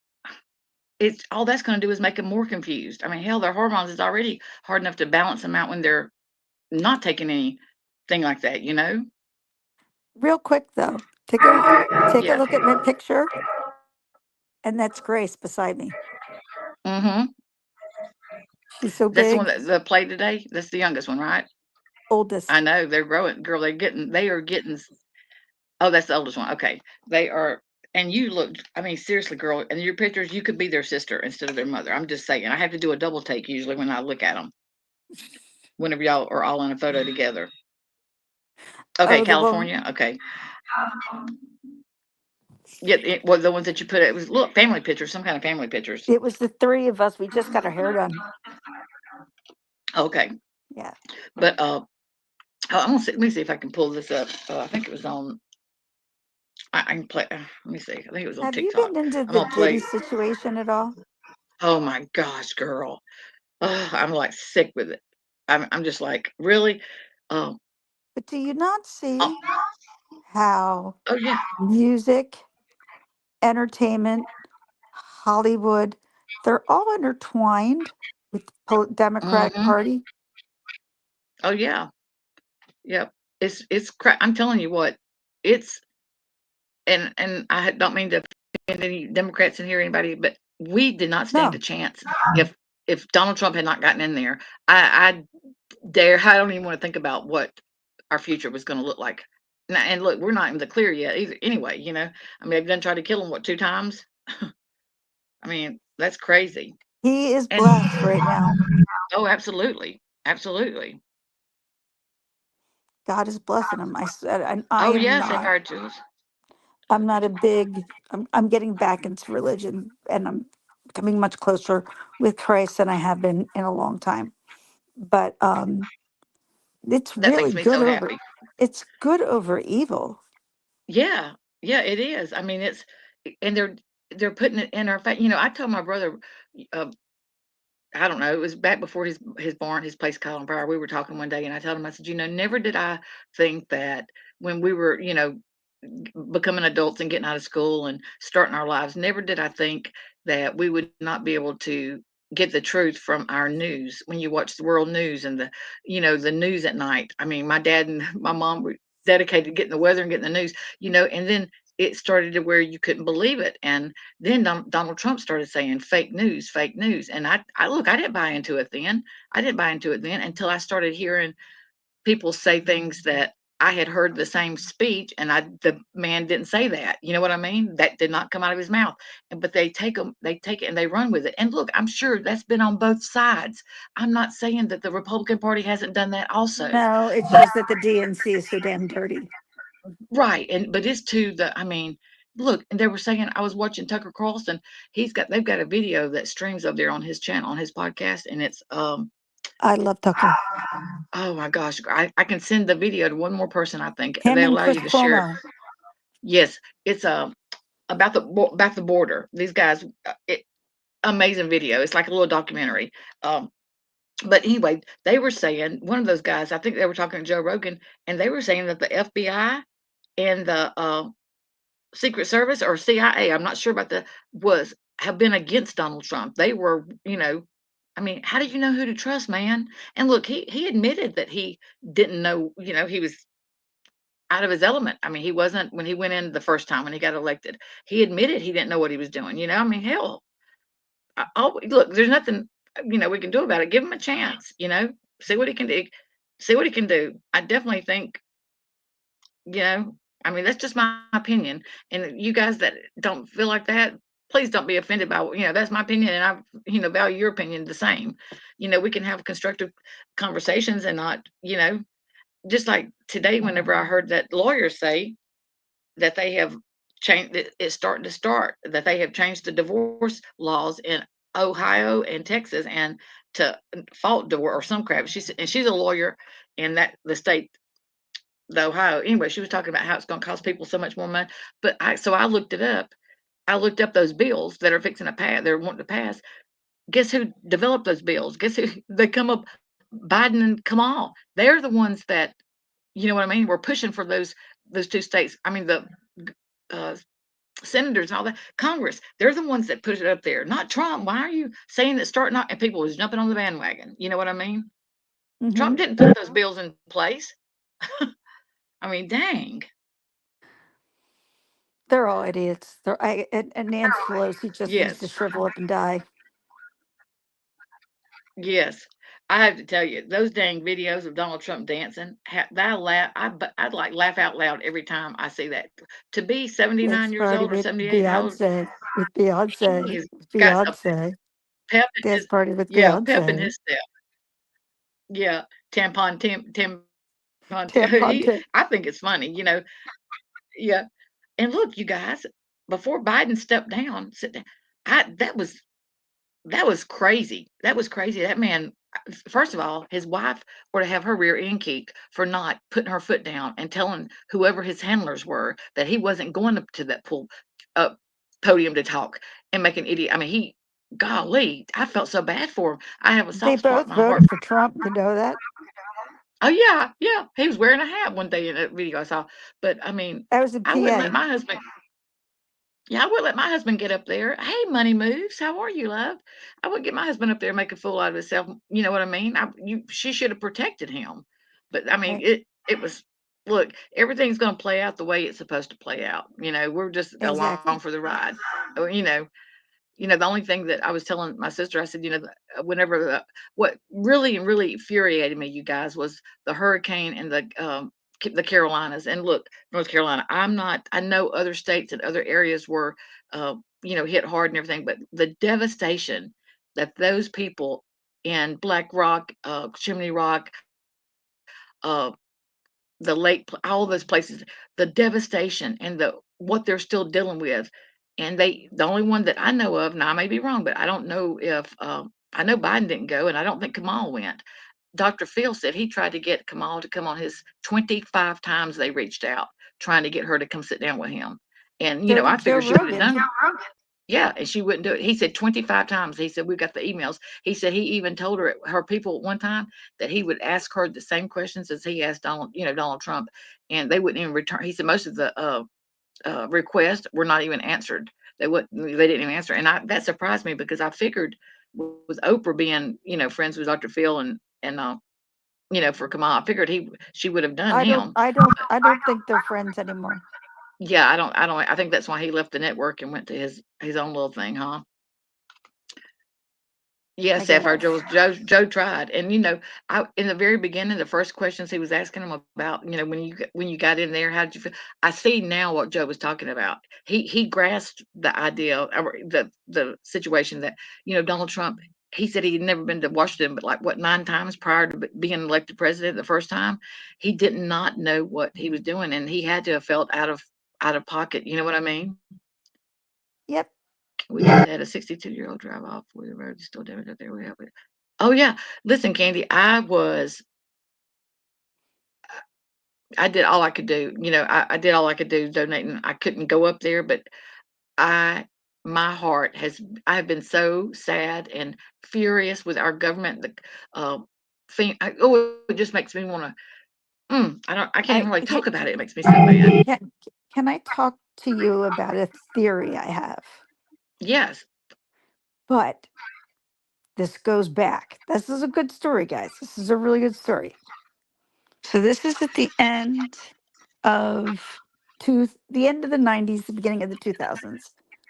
it's all that's going to do is make them more confused. I mean, hell, their hormones is already hard enough to balance them out when they're not taking anything like that. real quick though, take a Yeah. look at my picture, and that's Grace beside me. Mm-hmm. She's so That's the one big, that played today. That's the youngest one, right? oldest. I know they're growing, girl. They are getting. Oh, that's the oldest one. Okay. They are, and you look, I mean, seriously, girl, and your pictures, you could be their sister instead of their mother. I'm just saying, I have to do a double take usually when I look at them, whenever y'all are all in a photo together. Okay, Oh, the one. California. Okay. Yeah, it was the ones that you put, it was, look, family pictures, some kind of family pictures. It was the three of us. We just got our hair done. Okay. Yeah. But, I'm gonna see, let me see if I can pull this up. I think it was on, I can play, let me see. I think it was on Have you TikTok. been into I'm the gonna play. Diddy situation at all? Oh my gosh, girl. I'm like sick with it. I'm just like, really? Um, But do you not oh, see how oh yeah. music, entertainment, Hollywood, they're all intertwined with the Democratic Hmm. Party? Oh yeah. Yep. I'm telling you what, it's, and don't mean to offend any Democrats in here, anybody, but we did not stand a No. chance if Donald Trump had not gotten in there. I don't even want to think about what our future was going to look like. And look, we're not in the clear yet either. Anyway, I mean, they've done tried to kill him, what, 2 times? I mean, that's crazy. He is And blessed right now. oh, absolutely, absolutely. God is blessing him. I said, and I Oh am yeah, say not. fire, Jules. I'm not a big. I'm getting back into religion, and I'm becoming much closer with Christ than I have been in a long time. But it's That really makes me good so over. happy. It's good over evil. Yeah, yeah, it is. I mean, and they're putting it in our face. I told my brother, uh, I don't know, it was back before his place caught on fire. We were talking one day, and I told him, I said, never did I think that when we were, becoming adults and getting out of school and starting our lives, never did I think that we would not be able to get the truth from our news. When you watch the world news and the news at night. I mean, my dad and my mom were dedicated to getting the weather and getting the news, and then it started to where you couldn't believe it. And then Donald Trump started saying fake news, fake news. And I look, I didn't buy into it then. I didn't buy into it then until I started hearing people say things that I had heard the same speech, and the man didn't say that. You know what I mean? That did not come out of his mouth. But they take it and they run with it. And look, I'm sure that's been on both sides. I'm not saying that the Republican Party hasn't done that also. No, it's But just that the DNC is so damn dirty. right, but it's to the. I mean, look, and they were saying, I was watching Tucker Carlson. They've got a video that streams up there on his channel, on his podcast, and it's I love Tucker. Oh my gosh, I can send the video to one more person. I think Him they and allow Chris you to share it. Cuomo. Yes, it's about the border. These guys, amazing video. It's like a little documentary. Um, but anyway, they were saying one of those guys. I think they were talking to Joe Rogan, and they were saying that the FBI and the Secret Service or CIA, I'm not sure about the was have been against Donald Trump. They were, I mean, how do you know who to trust, man? And look, he admitted that he didn't know, he was out of his element. I mean, he wasn't when he went in the first time when he got elected. He admitted he didn't know what he was doing. I mean, hell, look, there's nothing we can do about it. Give him a chance. See what he can do. See what he can do. I definitely think you know, I mean, that's just my opinion. And you guys that don't feel like that, please don't be offended by, that's my opinion. And value your opinion the same. We can have constructive conversations and not, just like today, whenever I heard that lawyers say that they have changed, it's starting to start, that they have changed the divorce laws in Ohio and Texas and to fault divorce or some crap. She's a lawyer in the state the Ohio. Anyway, she was talking about how it's going to cost people so much more money. But I looked it up. I looked up those bills that are fixing to pass. They're wanting to pass. Guess who developed those bills? Guess who they come up? Biden and Kamal. They're the ones that you know what I mean. We're pushing for those two states. I mean the uh, senators and all that Congress. They're the ones that put it up there, not Trump. Why are you saying that starting out and people was jumping on the bandwagon? You know what I mean? Hmm. Trump didn't put those bills in place. I mean, dang. They're all idiots. And Nancy Pelosi just needs to Yes. shrivel up and die. Yes. I have to tell you, those dang videos of Donald Trump dancing, that laugh, I'd like laugh out loud every time I see that. To be 79 Dance years party old or with 78 years old, Beyonce. With he Beyonce. has With got a Beyonce. pep in Dance his, party with yeah, pep in Beyonce. his step. Yeah, tampon. Tampon He, tip. I think it's funny. Yeah. And look, you guys, before Biden stepped down, sit down. That was crazy. That was crazy. That man, first of all, his wife were to have her rear end kicked for not putting her foot down and telling whoever his handlers were that he wasn't going up to that uh, podium to talk and make an idiot. I mean, golly, I felt so bad for him. I have a They soft spot both in my heart. voted for Trump. You know that? Oh yeah, yeah. He was wearing a hat one day in a video I saw. But I mean, I was in I wouldn't let PA. my husband. Yeah, I wouldn't let my husband get up there. Hey, money moves. How are you, love? I wouldn't get my husband up there and make a fool out of himself. You know what I mean? She should have protected him. But I mean, Right. it was. Look, everything's going to play out the way it's supposed to play out. We're just along Exactly. for the ride. The only thing that I was telling my sister, I said, whenever what really and really infuriated me, you guys, was the hurricane and the Carolinas. And look, North Carolina, I know other states and other areas were, hit hard and everything, but the devastation that those people in Black Rock, Chimney Rock, uh, the lake, all those places, the devastation and what they're still dealing with. And the only one that I know of, now I may be wrong, but I don't know if I know Biden didn't go, and I don't think Kamal went. Dr. Phil said he tried to get Kamal to come on his 25 times they reached out trying to get her to come sit down with him. And So I did Joe figured she would have done Rogan. it. Yeah, and she wouldn't do it. He said 25 times. He said, we've got the emails. He said he even told her people at one time that he would ask her the same questions as he asked Donald Trump, and they wouldn't even return. He said most of the requests were not even answered. They didn't even answer. And that surprised me because I figured with Oprah being, friends with Dr. Phil and for Kamal, I figured she would have done I don't him. I don't I don't think they're friends anymore. Yeah, I think that's why he left the network and went to his own little thing, huh? I Yes, Sapphire guess. Joe tried, and I in the very beginning, the first questions he was asking him about, when you got in there, how did you feel? I see now what Joe was talking about. He grasped the idea or the situation that Donald Trump. He said he had never been to Washington, but like what 9 times prior to being elected president the first time, he did not know what he was doing, and he had to have felt out of pocket. You know what I mean? Yep. We just had a 62-year-old drive off where the road is still damaged up there. We have it. Oh, yeah. Listen, Candy, I did all I could do, I did all I could do donating. I couldn't go up there, but I my heart has I have been so sad and furious with our government, the, uh, it just makes me wanna I can't even I really can, talk about it. It makes me so mad. can I talk to you about a theory I have? Yes. But this goes back. This is a good story, guys. This is a really good story. So this is at the end of the end of the 90s, the beginning of the 2000s.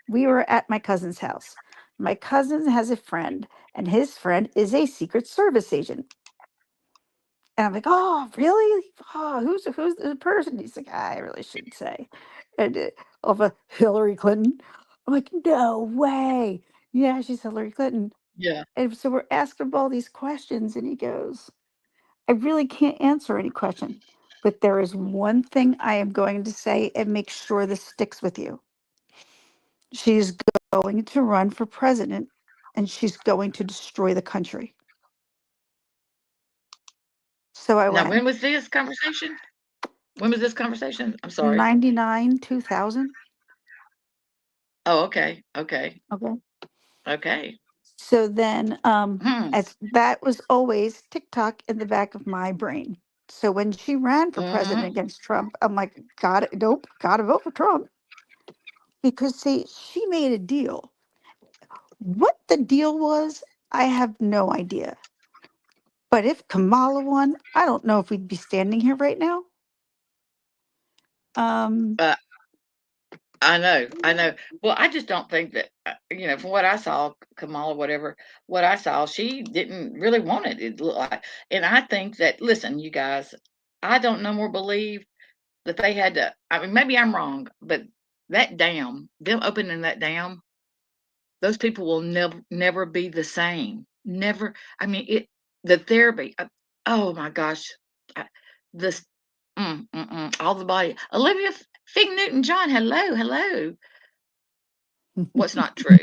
We were at my cousin's house. My cousin has a friend, and his friend is a Secret Service agent. And I'm like, oh, really? Oh, who's the person? He's like, I really shouldn't say. And of a Hillary Clinton. I'm like, no way. Yeah, she's Hillary Clinton. Yeah. And so we're asking him all these questions, and he goes, I really can't answer any question, but there is one thing I am going to say and make sure this sticks with you. She's going to run for president and she's going to destroy the country. So I Now, went when was this conversation? When was this conversation? I'm sorry. 99, 2000. Oh, okay, okay, Okay. okay. So then, Hmm, as that was always TikTok in the back of my brain. So when she ran for president mhm. against Trump, I'm like, got it. Nope, got to vote for Trump because see, she made a deal. What the deal was, I have no idea. But if Kamala won, I don't know if we'd be standing here right now. Um, Uh, I know, I know. Well, I just don't think that, from what I saw, Kamala, whatever, what I saw, she didn't really want it. It looked like, and I think that, listen, you guys, I don't no more believe that they had to. I mean, maybe I'm wrong, but that dam, them opening that dam, those people will never be the same. Never. I mean, the therapy. Oh my gosh, I, this all the body. Olivia Fig Newton John. Hello, hello. What's not true?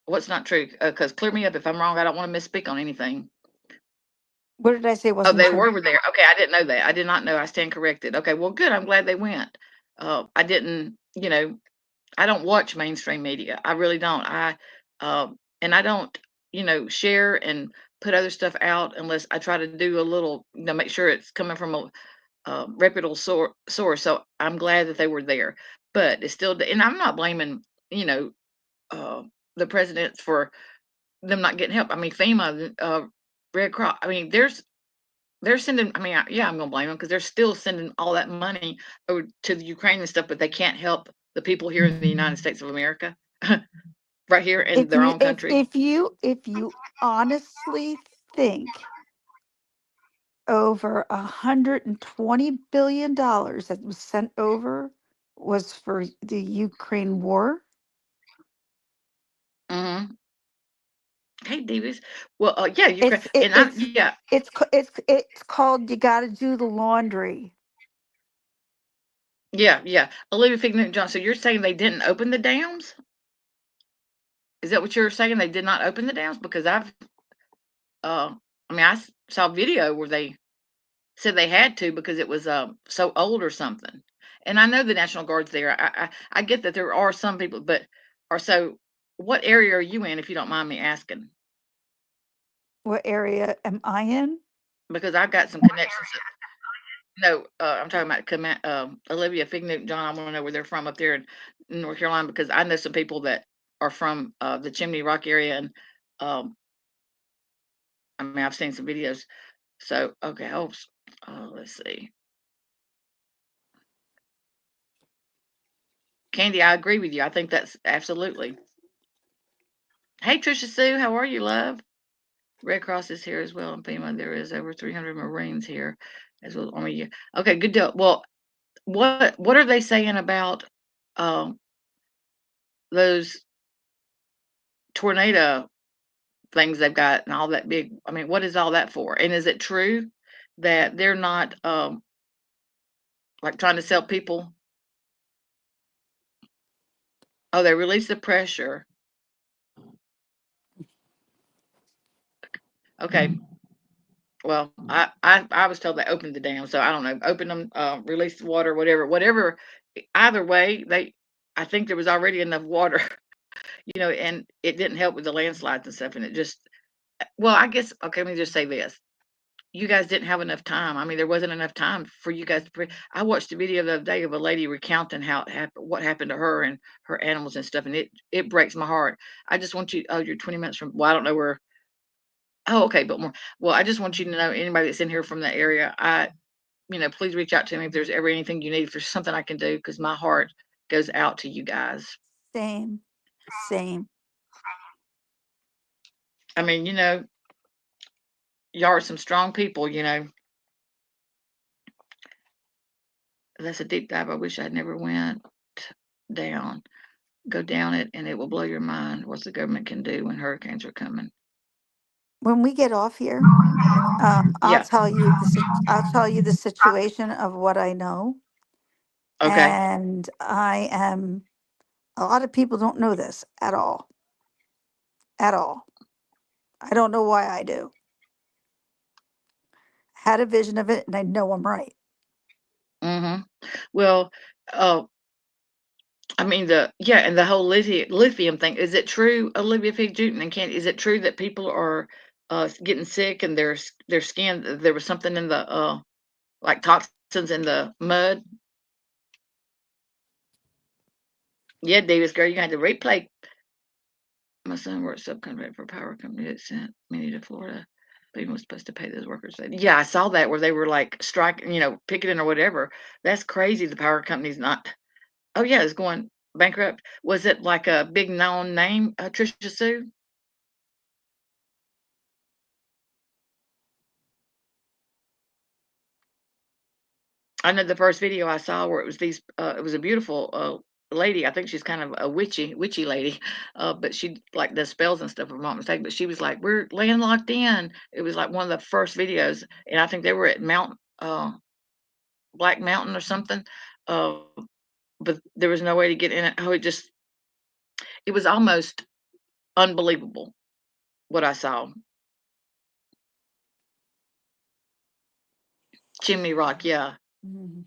What's not true? Because clear me up if I'm wrong. I don't want to misspeak on anything. what did I say Oh, wasn't they true? were there. Okay, I didn't know that. I did not know. I stand corrected. Okay, well, good. I'm glad they went. I didn't. I don't watch mainstream media. I really don't. And I don't, share and put other stuff out unless I try to do a little, make sure it's coming from a reputable source. So I'm glad that they were there, but it's still, and I'm not blaming, you know, uh, the presidents for them not getting help. I mean, FEMA, Red Cross. I mean, they're sending. I mean, yeah, I'm gonna blame them because they're still sending all that money over to the Ukraine and stuff, but they can't help the people here in the United States of America, right here in If their you own country. if you honestly think over $120 billion that was sent over was for the Ukraine war, Hmm. Hey, Davis. Well, yeah, Ukraine, it's it, and yeah, it's called you got to do the laundry. yeah, yeah. Olivia Fig Newton John. So you're saying they didn't open the dams? Is that what you're saying? They did not open the dams because uh, I mean, saw a video where they said they had to because it was so old or something. And I know the National Guard's there. I get that there are some people, but are so. What area are you in, if you don't mind me asking? What area am I in? Because I've got some connections. No, I'm talking about Olivia Fig Newton John. I want to know where they're from up there in North Carolina because I know some people that are from the Chimney Rock area, and um, I mean I've seen some videos. So okay, let's see, Candy. I agree with you. I think that's absolutely. Hey, Trisha Sue, how are you, love? Red Cross is here as well in FEMA. There is over 300 Marines here as well. I mean, yeah. Okay, good deal. Well, what are they saying about um, those tornado things they've got and all that big? I mean, what is all that for? And is it true that they're not like trying to sell people? Oh, they release the pressure. Okay. Well, I was told they opened the dam, so I don't know. Open them, release the water, whatever. Either way, I think there was already enough water, and it didn't help with the landslides and stuff. And it just, well, I guess, okay, let me just say this. You guys didn't have enough time. I mean, there wasn't enough time for you guys to I watched a video the other day of a lady recounting how it happened, what happened to her and her animals and stuff, and it breaks my heart. I just want you. Oh, you're 20 minutes from. Well, I don't know where. Oh, okay, but more. Well, I just want you to know, anybody that's in here from that area, please reach out to me if there's ever anything you need, if there's something I can do, because my heart goes out to you guys. Same, same. I mean, y'all are some strong people. That's a deep dive. I wish I'd never went down. Go down it, and it will blow your mind what the government can do when hurricanes are coming. When we get off here, I'll Yeah. tell you I'll tell you the situation of what I know, Okay. and I am. A lot of people don't know this at all, at all. I don't know why I do. Had a vision of it, and I know I'm right. Mm-hmm. Well, uh, I mean and the whole lithium thing. Is it true, Olivia Fig Newton and Candy? Is it true that people are getting sick and their skin? There was something in the like toxins in the mud. Yeah, Davis girl, you got to replay. My son worked subcontract for a power company that sent many to Florida. But he was supposed to pay those workers. Yeah, I saw that where they were like striking, picketing or whatever. That's crazy. The power company's not. Oh yeah, it's going bankrupt. Was it like a big known name, Trisha Sue? I know the first video I saw where it was it was a beautiful lady. I think she's kind of a witchy lady, but she like does spells and stuff, if I'm not mistaken. But she was like, "We're landlocked in." It was like one of the first videos, and I think they were at Mount Black Mountain or something. Uh, but there was no way to get in it. Oh, it was almost unbelievable what I saw. Chimney Rock, yeah. Mhm.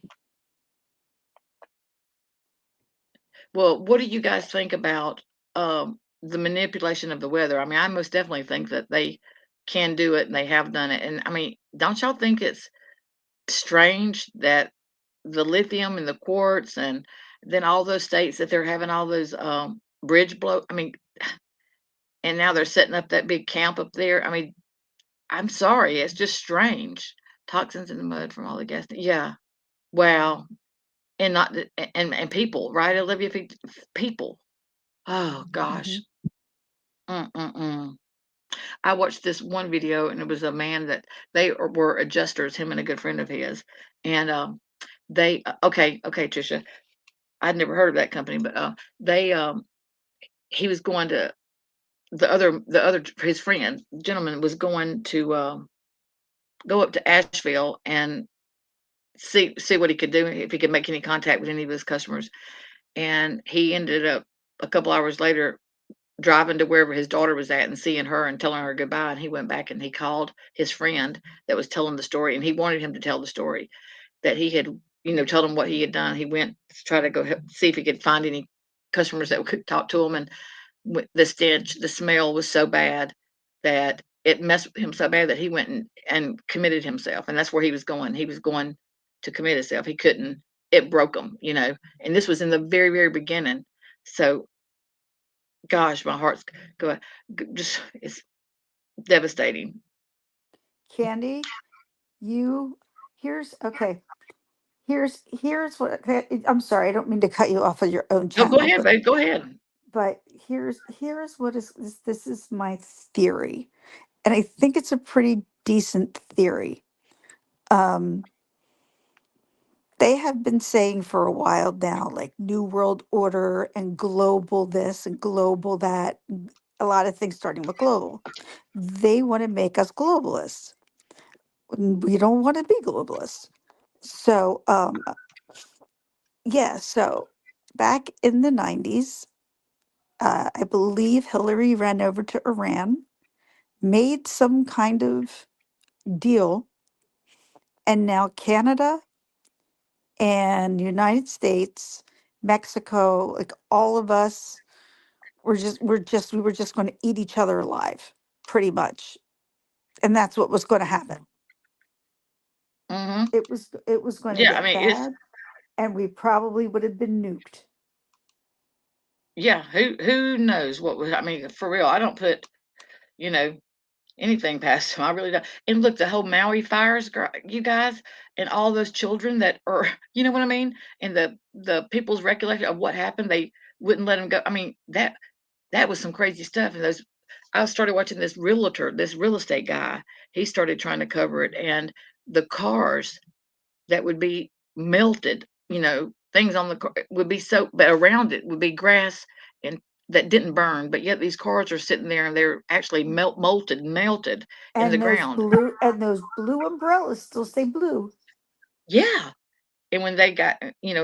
Well, what do you guys think about the manipulation of the weather? I mean, I most definitely think that they can do it and they have done it. And I mean, don't y'all think it's strange that the lithium and the quartz and then all those states that they're having all those bridge blow? I mean, and now they're setting up that big camp up there. I mean, I'm sorry, it's just strange. Toxins in the mud from all the gas. Yeah. Wow. And not and people, right, Olivia? People. Oh gosh. Mhm. Mm-mm-mm. I watched this one video, and it was a man that were adjusters, him and a good friend of his, and okay, Trisha, I'd never heard of that company, but they he was going to the other his friend gentleman was going to go up to Asheville and see what he could do, if he could make any contact with any of his customers, and he ended up a couple hours later driving to wherever his daughter was at and seeing her and telling her goodbye. And he went back and he called his friend that was telling the story, and he wanted him to tell the story that he had, told him what he had done. He went to try to go see if he could find any customers that could talk to him, and the stench, the smell was so bad that it messed with him so bad that he went and committed himself. And that's where he was going. He was going to commit himself. He couldn't. It broke him. And this was in the very, very beginning. So gosh, my heart's going. Just it's devastating. Candy, you here's okay. Here's what okay, I'm sorry, I don't mean to cut you off of your own No, go channel, ahead, babe. Go ahead. but here's what is this is my theory, and I think it's a pretty decent theory. Um, they have been saying for a while now, like New World Order and global this and global that, a lot of things starting with global. They want to make us globalists. We don't want to be globalists. So, yeah, so back in the 90s, I believe Hillary ran over to Iran. made some kind of deal, and now Canada and United States, Mexico, like all of us, we were just going to eat each other alive, pretty much, and that's what was going to happen. Hmm. It was going to Yeah, I get mean, it's bad, and we probably would have been nuked. yeah. Who knows what was? I mean, for real, I don't put you know anything past them. I really don't. And look, the whole Maui fires, girl, you guys, and all those children that are, you know what I mean, and the people's recollection of what happened, they wouldn't let them go. I mean, that was some crazy stuff. And those, I started watching this realtor, this real estate guy. He started trying to cover it, and the cars that would be melted, things on the car would be so, but around it would be grass and that didn't burn, but yet these cars are sitting there and they're actually melted in the ground. And those blue umbrellas still say blue. Yeah. And when they got,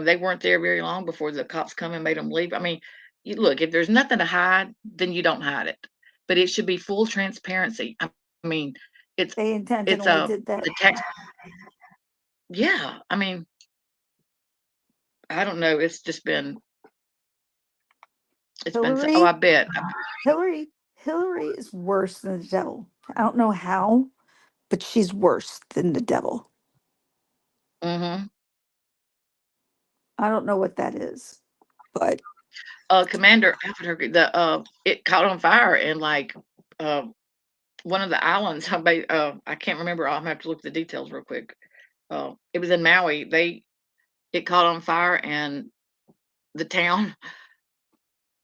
they weren't there very long before the cops come and made them leave. I mean, you look, if there's nothing to hide, then you don't hide it. But it should be full transparency. I mean, it's They it's intentionally did that. the text. Yeah. I mean, I don't know. It's been so, oh, I Hillary, bet. Hillary is worse than the devil. I don't know how, but she's worse than the devil. Mhm. I don't know what that is, but Commander Alfred, it caught on fire in like uh one of the islands. I can't remember. I'll have to look at the details real quick. It was in Maui. It caught on fire and the town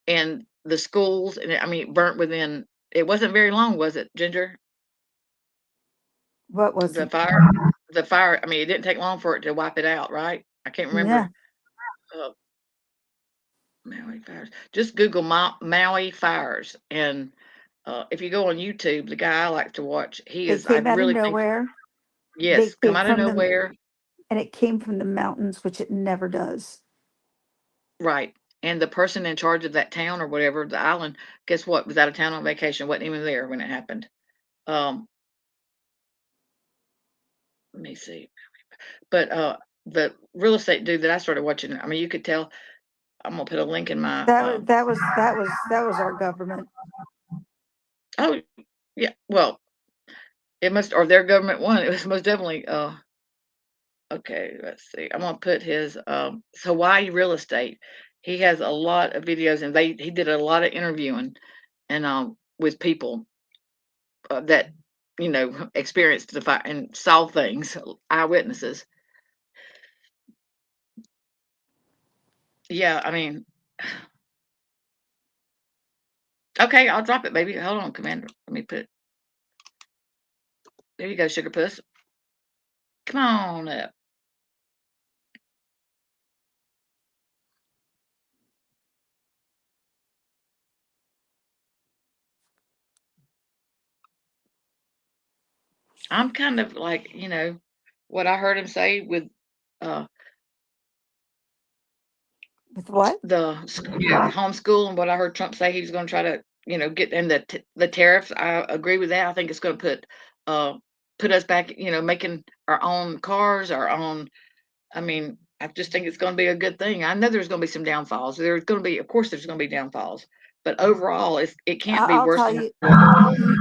and the schools, and I mean, it burnt within. It wasn't very long, was it, Ginger? what The wasn't? fire, the fire. I mean, it didn't take long for it to wipe it out, right? I can't Yeah, remember. Uh, Maui fires. Just Google Maui fires, and if you go on YouTube, the guy I like to watch, he they is. I came out of really think, nowhere. They yes, come came out of from the nowhere, and it came from the mountains, which it never does. right? And the person in charge of that town or whatever, the island, guess what? Was out of town on vacation. wasn't even there when it happened. Um, Let me see. But the real estate dude that I started watching, I mean, you could tell. I'm gonna put a link in my. That was our government. Oh yeah, well, it must, or their government won. It was most definitely. Okay, let's see. I'm gonna put his Hawaii real estate. He has a lot of videos, and he did a lot of interviewing, and with people that experienced the fire and saw things, eyewitnesses. Yeah, I mean, okay, I'll drop it, baby. Hold on, Commander. Let me put. There you go, Sugar Puss. Come on up. I'm kind of like, what I heard him say with uh, With what? homeschool, and what I heard Trump say he was going to try to, get in the tariffs. I agree with that. I think it's going to uh, put us back, making our own cars, our own. I mean, I just think it's going to be a good thing. I know there's going to be some downfalls. There's going to be, of course, there's going to be downfalls, but overall, it can't be I'll worse tell than you.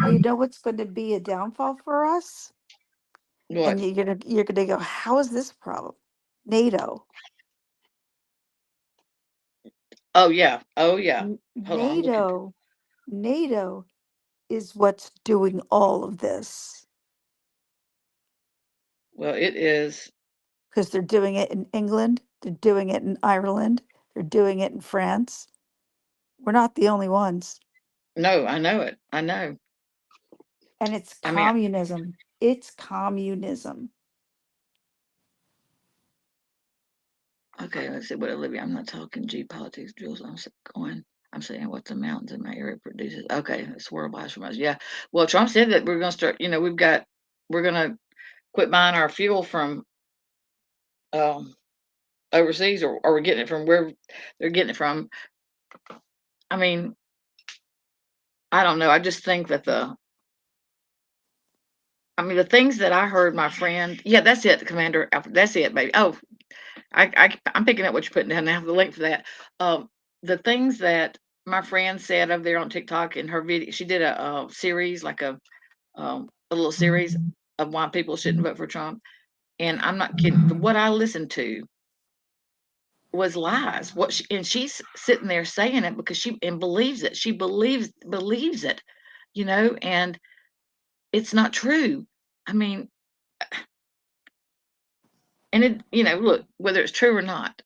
You know what's going to be a downfall for us, and what. you're gonna go, how is this a problem? NATO. Oh yeah, oh yeah. N- Hold on, I'm looking. NATO. NATO is what's doing all of this Well, it is. because they're doing it in England, they're doing it in Ireland, they're doing it in France. We're not the only ones. No, I know it. I know. And it's I mean, communism. It's communism. okay, let's see what Olivia. I'm not talking geopolitics drills. Going. I'm saying what the mountains in my area produces. Okay, it's world biomass. Yeah. Well, Trump said that we're going to start. We're going to quit buying our fuel from um, overseas, or we're getting it from where they're getting it from. I mean, I don't know. I just think that I mean, the things that I heard my friend, yeah, that's it, Commander. That's it, baby. Oh, I'm picking up what you're putting down now. The link for that. Um, the things that my friend said over there on TikTok in her video, she did a series, like a little series of why people shouldn't vote for Trump. And I'm not kidding. What I listened to was lies. And she's sitting there saying it because she and believes it. She believes it, and it's not true. I mean, and look, whether it's true or not,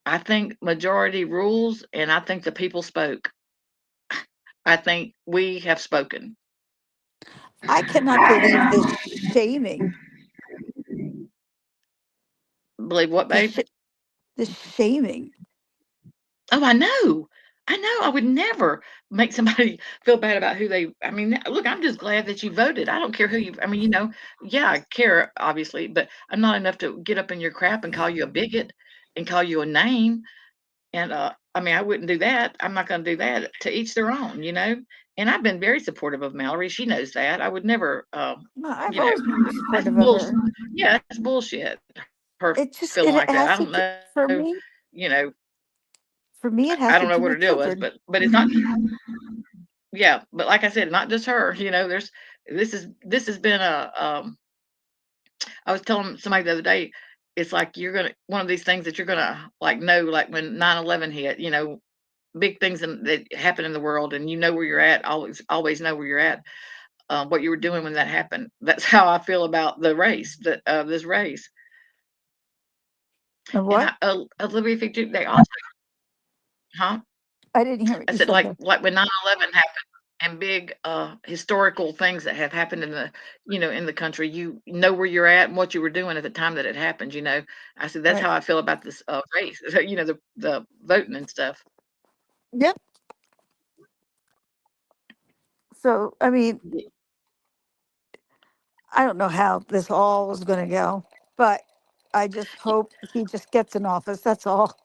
I think majority rules, and I think the people spoke. I think we have spoken. I cannot believe the shaming, Believe what, the babe? sh- the shaming. Oh, I know. I know. I would never make somebody feel bad about who they. I mean, look, I'm just glad that you voted. I don't care who you. I mean, yeah, I care obviously, but I'm not enough to get up in your crap and call you a bigot and call you a name. And I mean, I wouldn't do that. I'm not going to do that. To each their own. And I've been very supportive of Mallory. She knows that. I would never, No, I've you know, always been that's supportive of bullshit. her. Yeah, that's bullshit. Her It just feeling it like that. I has don't to know. for me. You know, For me, it has I to don't know do what her with deal was, children. but it's not. Yeah, but like I said, not just her. This has been a. I was telling somebody the other day, it's like you're gonna one of these things that you're gonna like know, like when 9/11 hit. Big things that happen in the world, and you know where you're at. Always know where you're at. What you were doing when that happened. That's how I feel about the race. This race. And And what? Olivia, if you they also, huh? I didn't hear what I you said, said like there. like when 9/11 happened and big, historical things that have happened in the country, you know where you're at and what you were doing at the time that it happened. I said, "That's Right. how I feel about this, race," the voting and stuff. Yep. So, I mean, Yeah. I don't know how this all is going to go, but I just hope he just gets in office. That's all.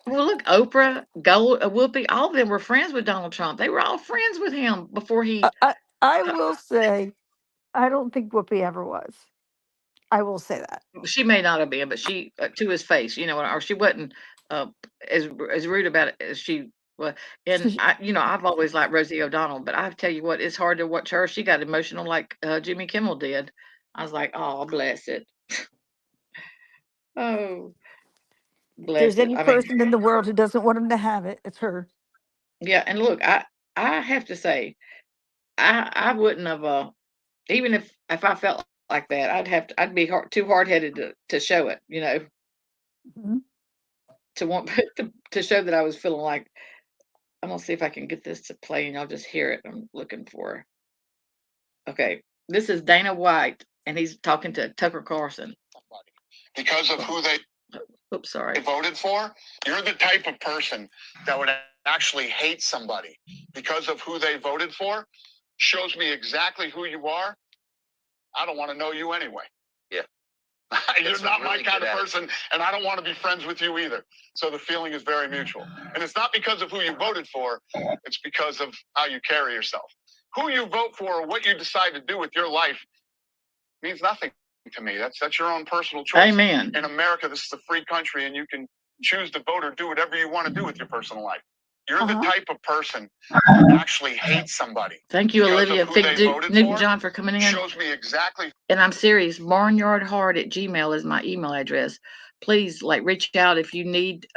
Well, look, Oprah, Gold, Whoopi, all of them were friends with Donald Trump. They were all friends with him before I, he I, I uh, will say, I don't think Whoopi ever was. I will say that. she may not have been, but she, to his face, or she wasn't, uh, as rude about it as she was. And I've always liked Rosie O'Donnell, but I tell you what, it's hard to watch her. She got emotional like Jimmy Kimmel did. I was like, oh, bless it. Oh, If there's bless it. any I mean, person in the world who doesn't want him to have it, it's her. yeah. And look, I have to say, I wouldn't have, even if I felt like that, I'd be too hard headed to show it. Mhm. To want to show that I was feeling like. I'm gonna see if I can get this to play and y'all just hear it. I'm looking for. Okay, this is Dana White, and he's talking to Tucker Carlson. Because of who they Oops, sorry. Voted for, you're the type of person that would actually hate somebody because of who they voted for. Shows me exactly who you are. I don't want to know you anyway. Yeah. You're not really my kind of person, and I don't want to be friends with you either. So the feeling is very mutual. And it's not because of who you voted for, it's because of how you carry yourself. Who you vote for or what you decide to do with your life means nothing to me. That's your own personal choice. Amen. In America, this is a free country, and you can choose to vote or do whatever you want to do with your personal life. You're the type of person that actually hates somebody. Thank you, Olivia Newton-John, for coming in. Shows me exactly. And I'm serious. Barnyardheart@gmail is my email address. Please, reach out if you need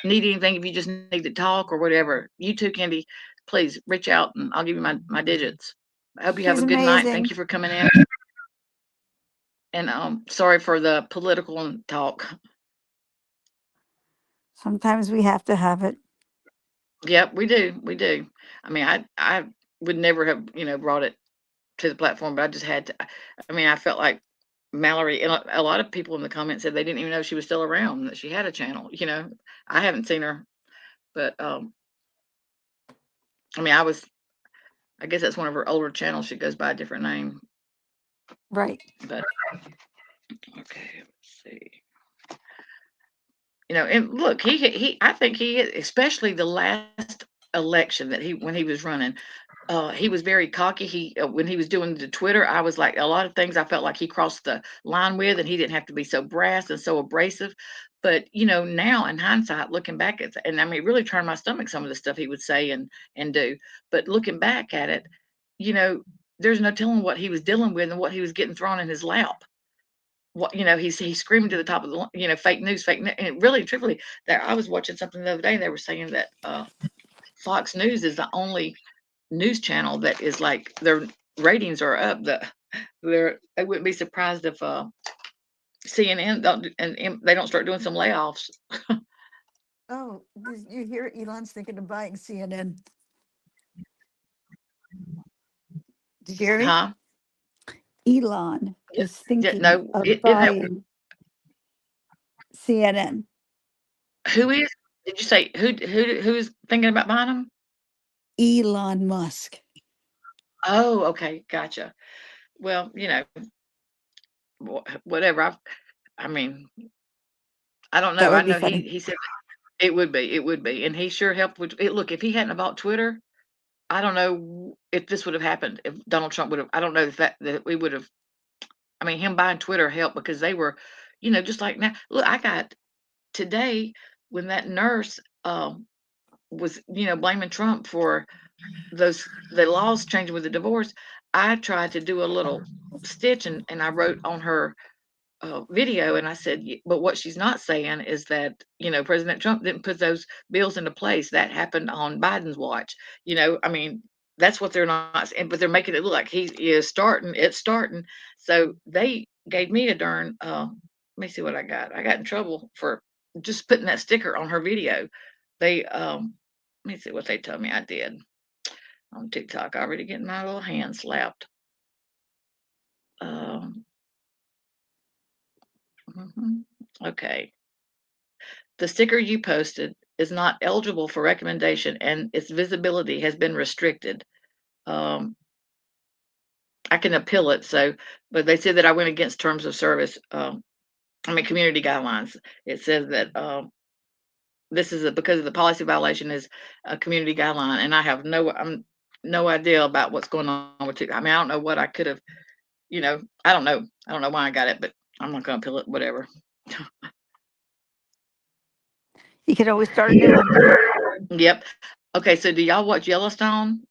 anything. If you just need to talk or whatever. You too, Candy. Please reach out, and I'll give you my digits. I hope you have She's a good night. Thank amazing. you for coming in. And sorry for the political talk. Sometimes we have to have it. Yep, we do. We do. I mean, I would never have, brought it to the platform, but I just had to. I mean, I felt like Mallory, and a lot of people in the comments said they didn't even know she was still around, that she had a channel. I haven't seen her, but I mean, I guess that's one of her older channels. She goes by a different name, Right. but okay, let's see. And look, I think he, especially the last election that when he was running. He was very cocky. When he was doing the Twitter, I was like a lot of things I felt like he crossed the line with, and he didn't have to be so brass and so abrasive. But now in hindsight, looking back at and I mean, it really turned my stomach some of the stuff he would say and do. But looking back at it, you know, there's no telling what he was dealing with and what he was getting thrown in his lap. What he's screaming to the top of the fake news, fake news. And really, truthfully, there I was watching something the other day. And they were saying that Fox News is the only news channel that is like their ratings are up. I wouldn't be surprised if CNN don't and they don't start doing some layoffs. Oh, did you hear Elon's thinking of buying CNN? Did you hear me? Huh? Elon Yeah, is yeah, thinking no, of isn't that buying CNN. who is? Did you say who's thinking about buying them? Elon Musk. Oh, okay, gotcha. Well, whatever. I mean, I don't That know. I would be know funny. he said it would be, and he sure helped with it. Look, if he hadn't bought Twitter, I don't know if this would have happened. If Donald Trump would have, I don't know if that we would have. I mean, him buying Twitter helped because they were, just like now. Look, I got today when that nurse was, blaming Trump for the laws changing with the divorce. I tried to do a little stitch and I wrote on her video and I said, but what she's not saying is that, President Trump didn't put those bills into place. That happened on Biden's watch. I mean, that's what they're not saying, but they're making it look like he is it's starting. So they gave me a darn, let me see what I got. I got in trouble for just putting that sticker on her video. They, let me see what they told me I did on TikTok. Already getting my little hand slapped. Um, mhm. Okay. The sticker you posted is not eligible for recommendation and its visibility has been restricted. Um, I can appeal it. But they said that I went against terms of service. I mean, community guidelines. It says that this is because of the policy violation is a community guideline, and I have no idea about what's going on with it. I mean, I don't know what I could have. I don't know. I don't know why I got it, but I'm not going to appeal it. Whatever. You could always start a new one. Yep. Okay. So, do y'all watch Yellowstone?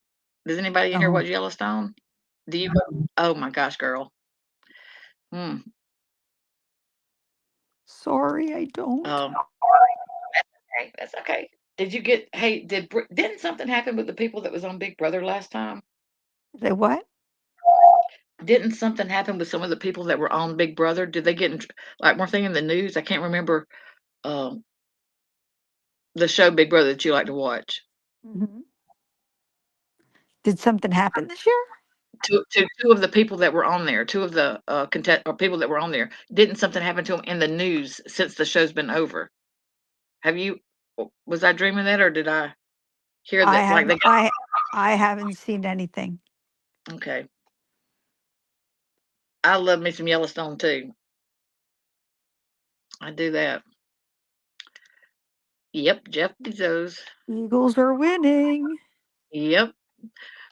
Does anybody in here Oh, watch Yellowstone? Do you? Oh my gosh, girl. Hmm. sorry, I don't. Okay, that's okay. Did you get? Hey, didn't something happen with the people that was on Big Brother last time? Say what? Didn't something happen with some of the people that were on Big Brother? Did they get like weren't they in the news? I can't remember um, the show Big Brother that you like to watch. Hmm. Did something happen this year? Two of the people that were on there, two of the or people that were on there, didn't something happen to them in the news since the show's been over? Have you? Was I dreaming that, or did I hear I that? Like haven't. they got I haven't seen anything. okay. I love me some Yellowstone too. I do that. Yep, Jeff Bezos. Eagles are winning. Yep.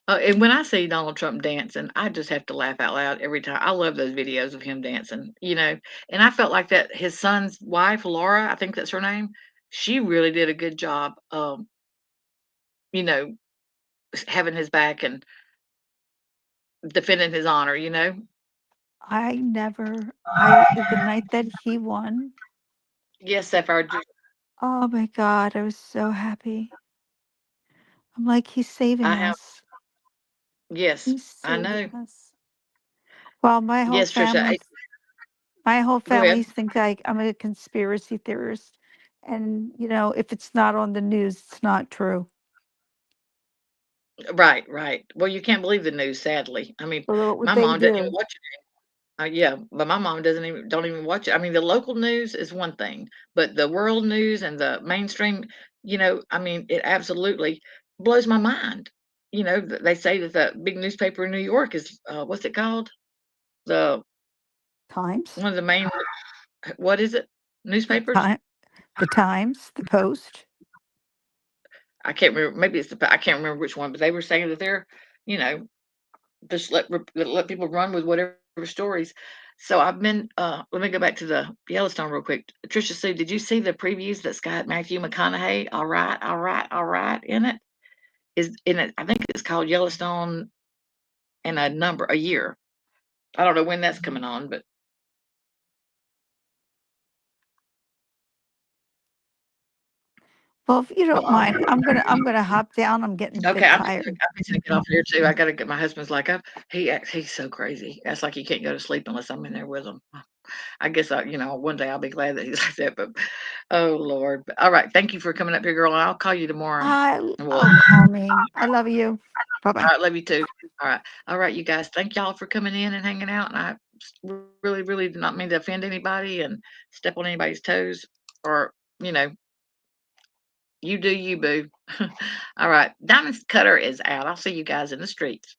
And when I see Donald Trump dancing, I just have to laugh out loud every time. I love those videos of him dancing, And I felt like that his son's wife, Laura, I think that's her name, she really did a good job, you know, having his back and defending his honor. I never. I the night that he won. Yes, Sapphire. Oh my God, I was so happy. I'm like, he's I saving have. us. Yes, He's I saving know. us. Well, Yes, Trisha. my whole Go ahead. family think I'm a conspiracy theorist, and if it's not on the news, it's not true. Right, right. Well, you can't believe the news, sadly. I mean, So what would my they mom doesn't even do? watch it. Yeah, but my mom doesn't even don't even watch it. I mean, the local news is one thing, but the world news and the mainstream, I mean, it absolutely blows my mind. They say that the big newspaper in New York is what's it called? The Times, one of the main what is it? the Newspapers? time, the Times, the Post. I can't remember. Maybe it's I can't remember which one, but they were saying that they're, you know, just let people run with whatever stories. So I've been. Let me go back to the Yellowstone real quick. Trisha Sue, did you see the previews that's got Matthew McConaughey? All right, all right, all right. In it is in it. I think it's called Yellowstone in a year. I don't know when that's coming on, but Well, if you don't mind, I'm gonna hop down. I'm getting a okay. bit tired. I'm fixing to get off here too. I got to get my husband's like, he's so crazy. That's like he can't go to sleep unless I'm in there with him. I guess one day I'll be glad that he's like that. But oh Lord. But, all right. Thank you for coming up here, girl. I'll call you tomorrow. Well, Oh, call me. I love you. Bye all bye. right. Love you too. All right. All right, you guys. Thank y'all for coming in and hanging out. And I really, really did not mean to offend anybody and step on anybody's toes or, you know, you do you, boo. All right. Diamond Cutter is out. I'll see you guys in the streets.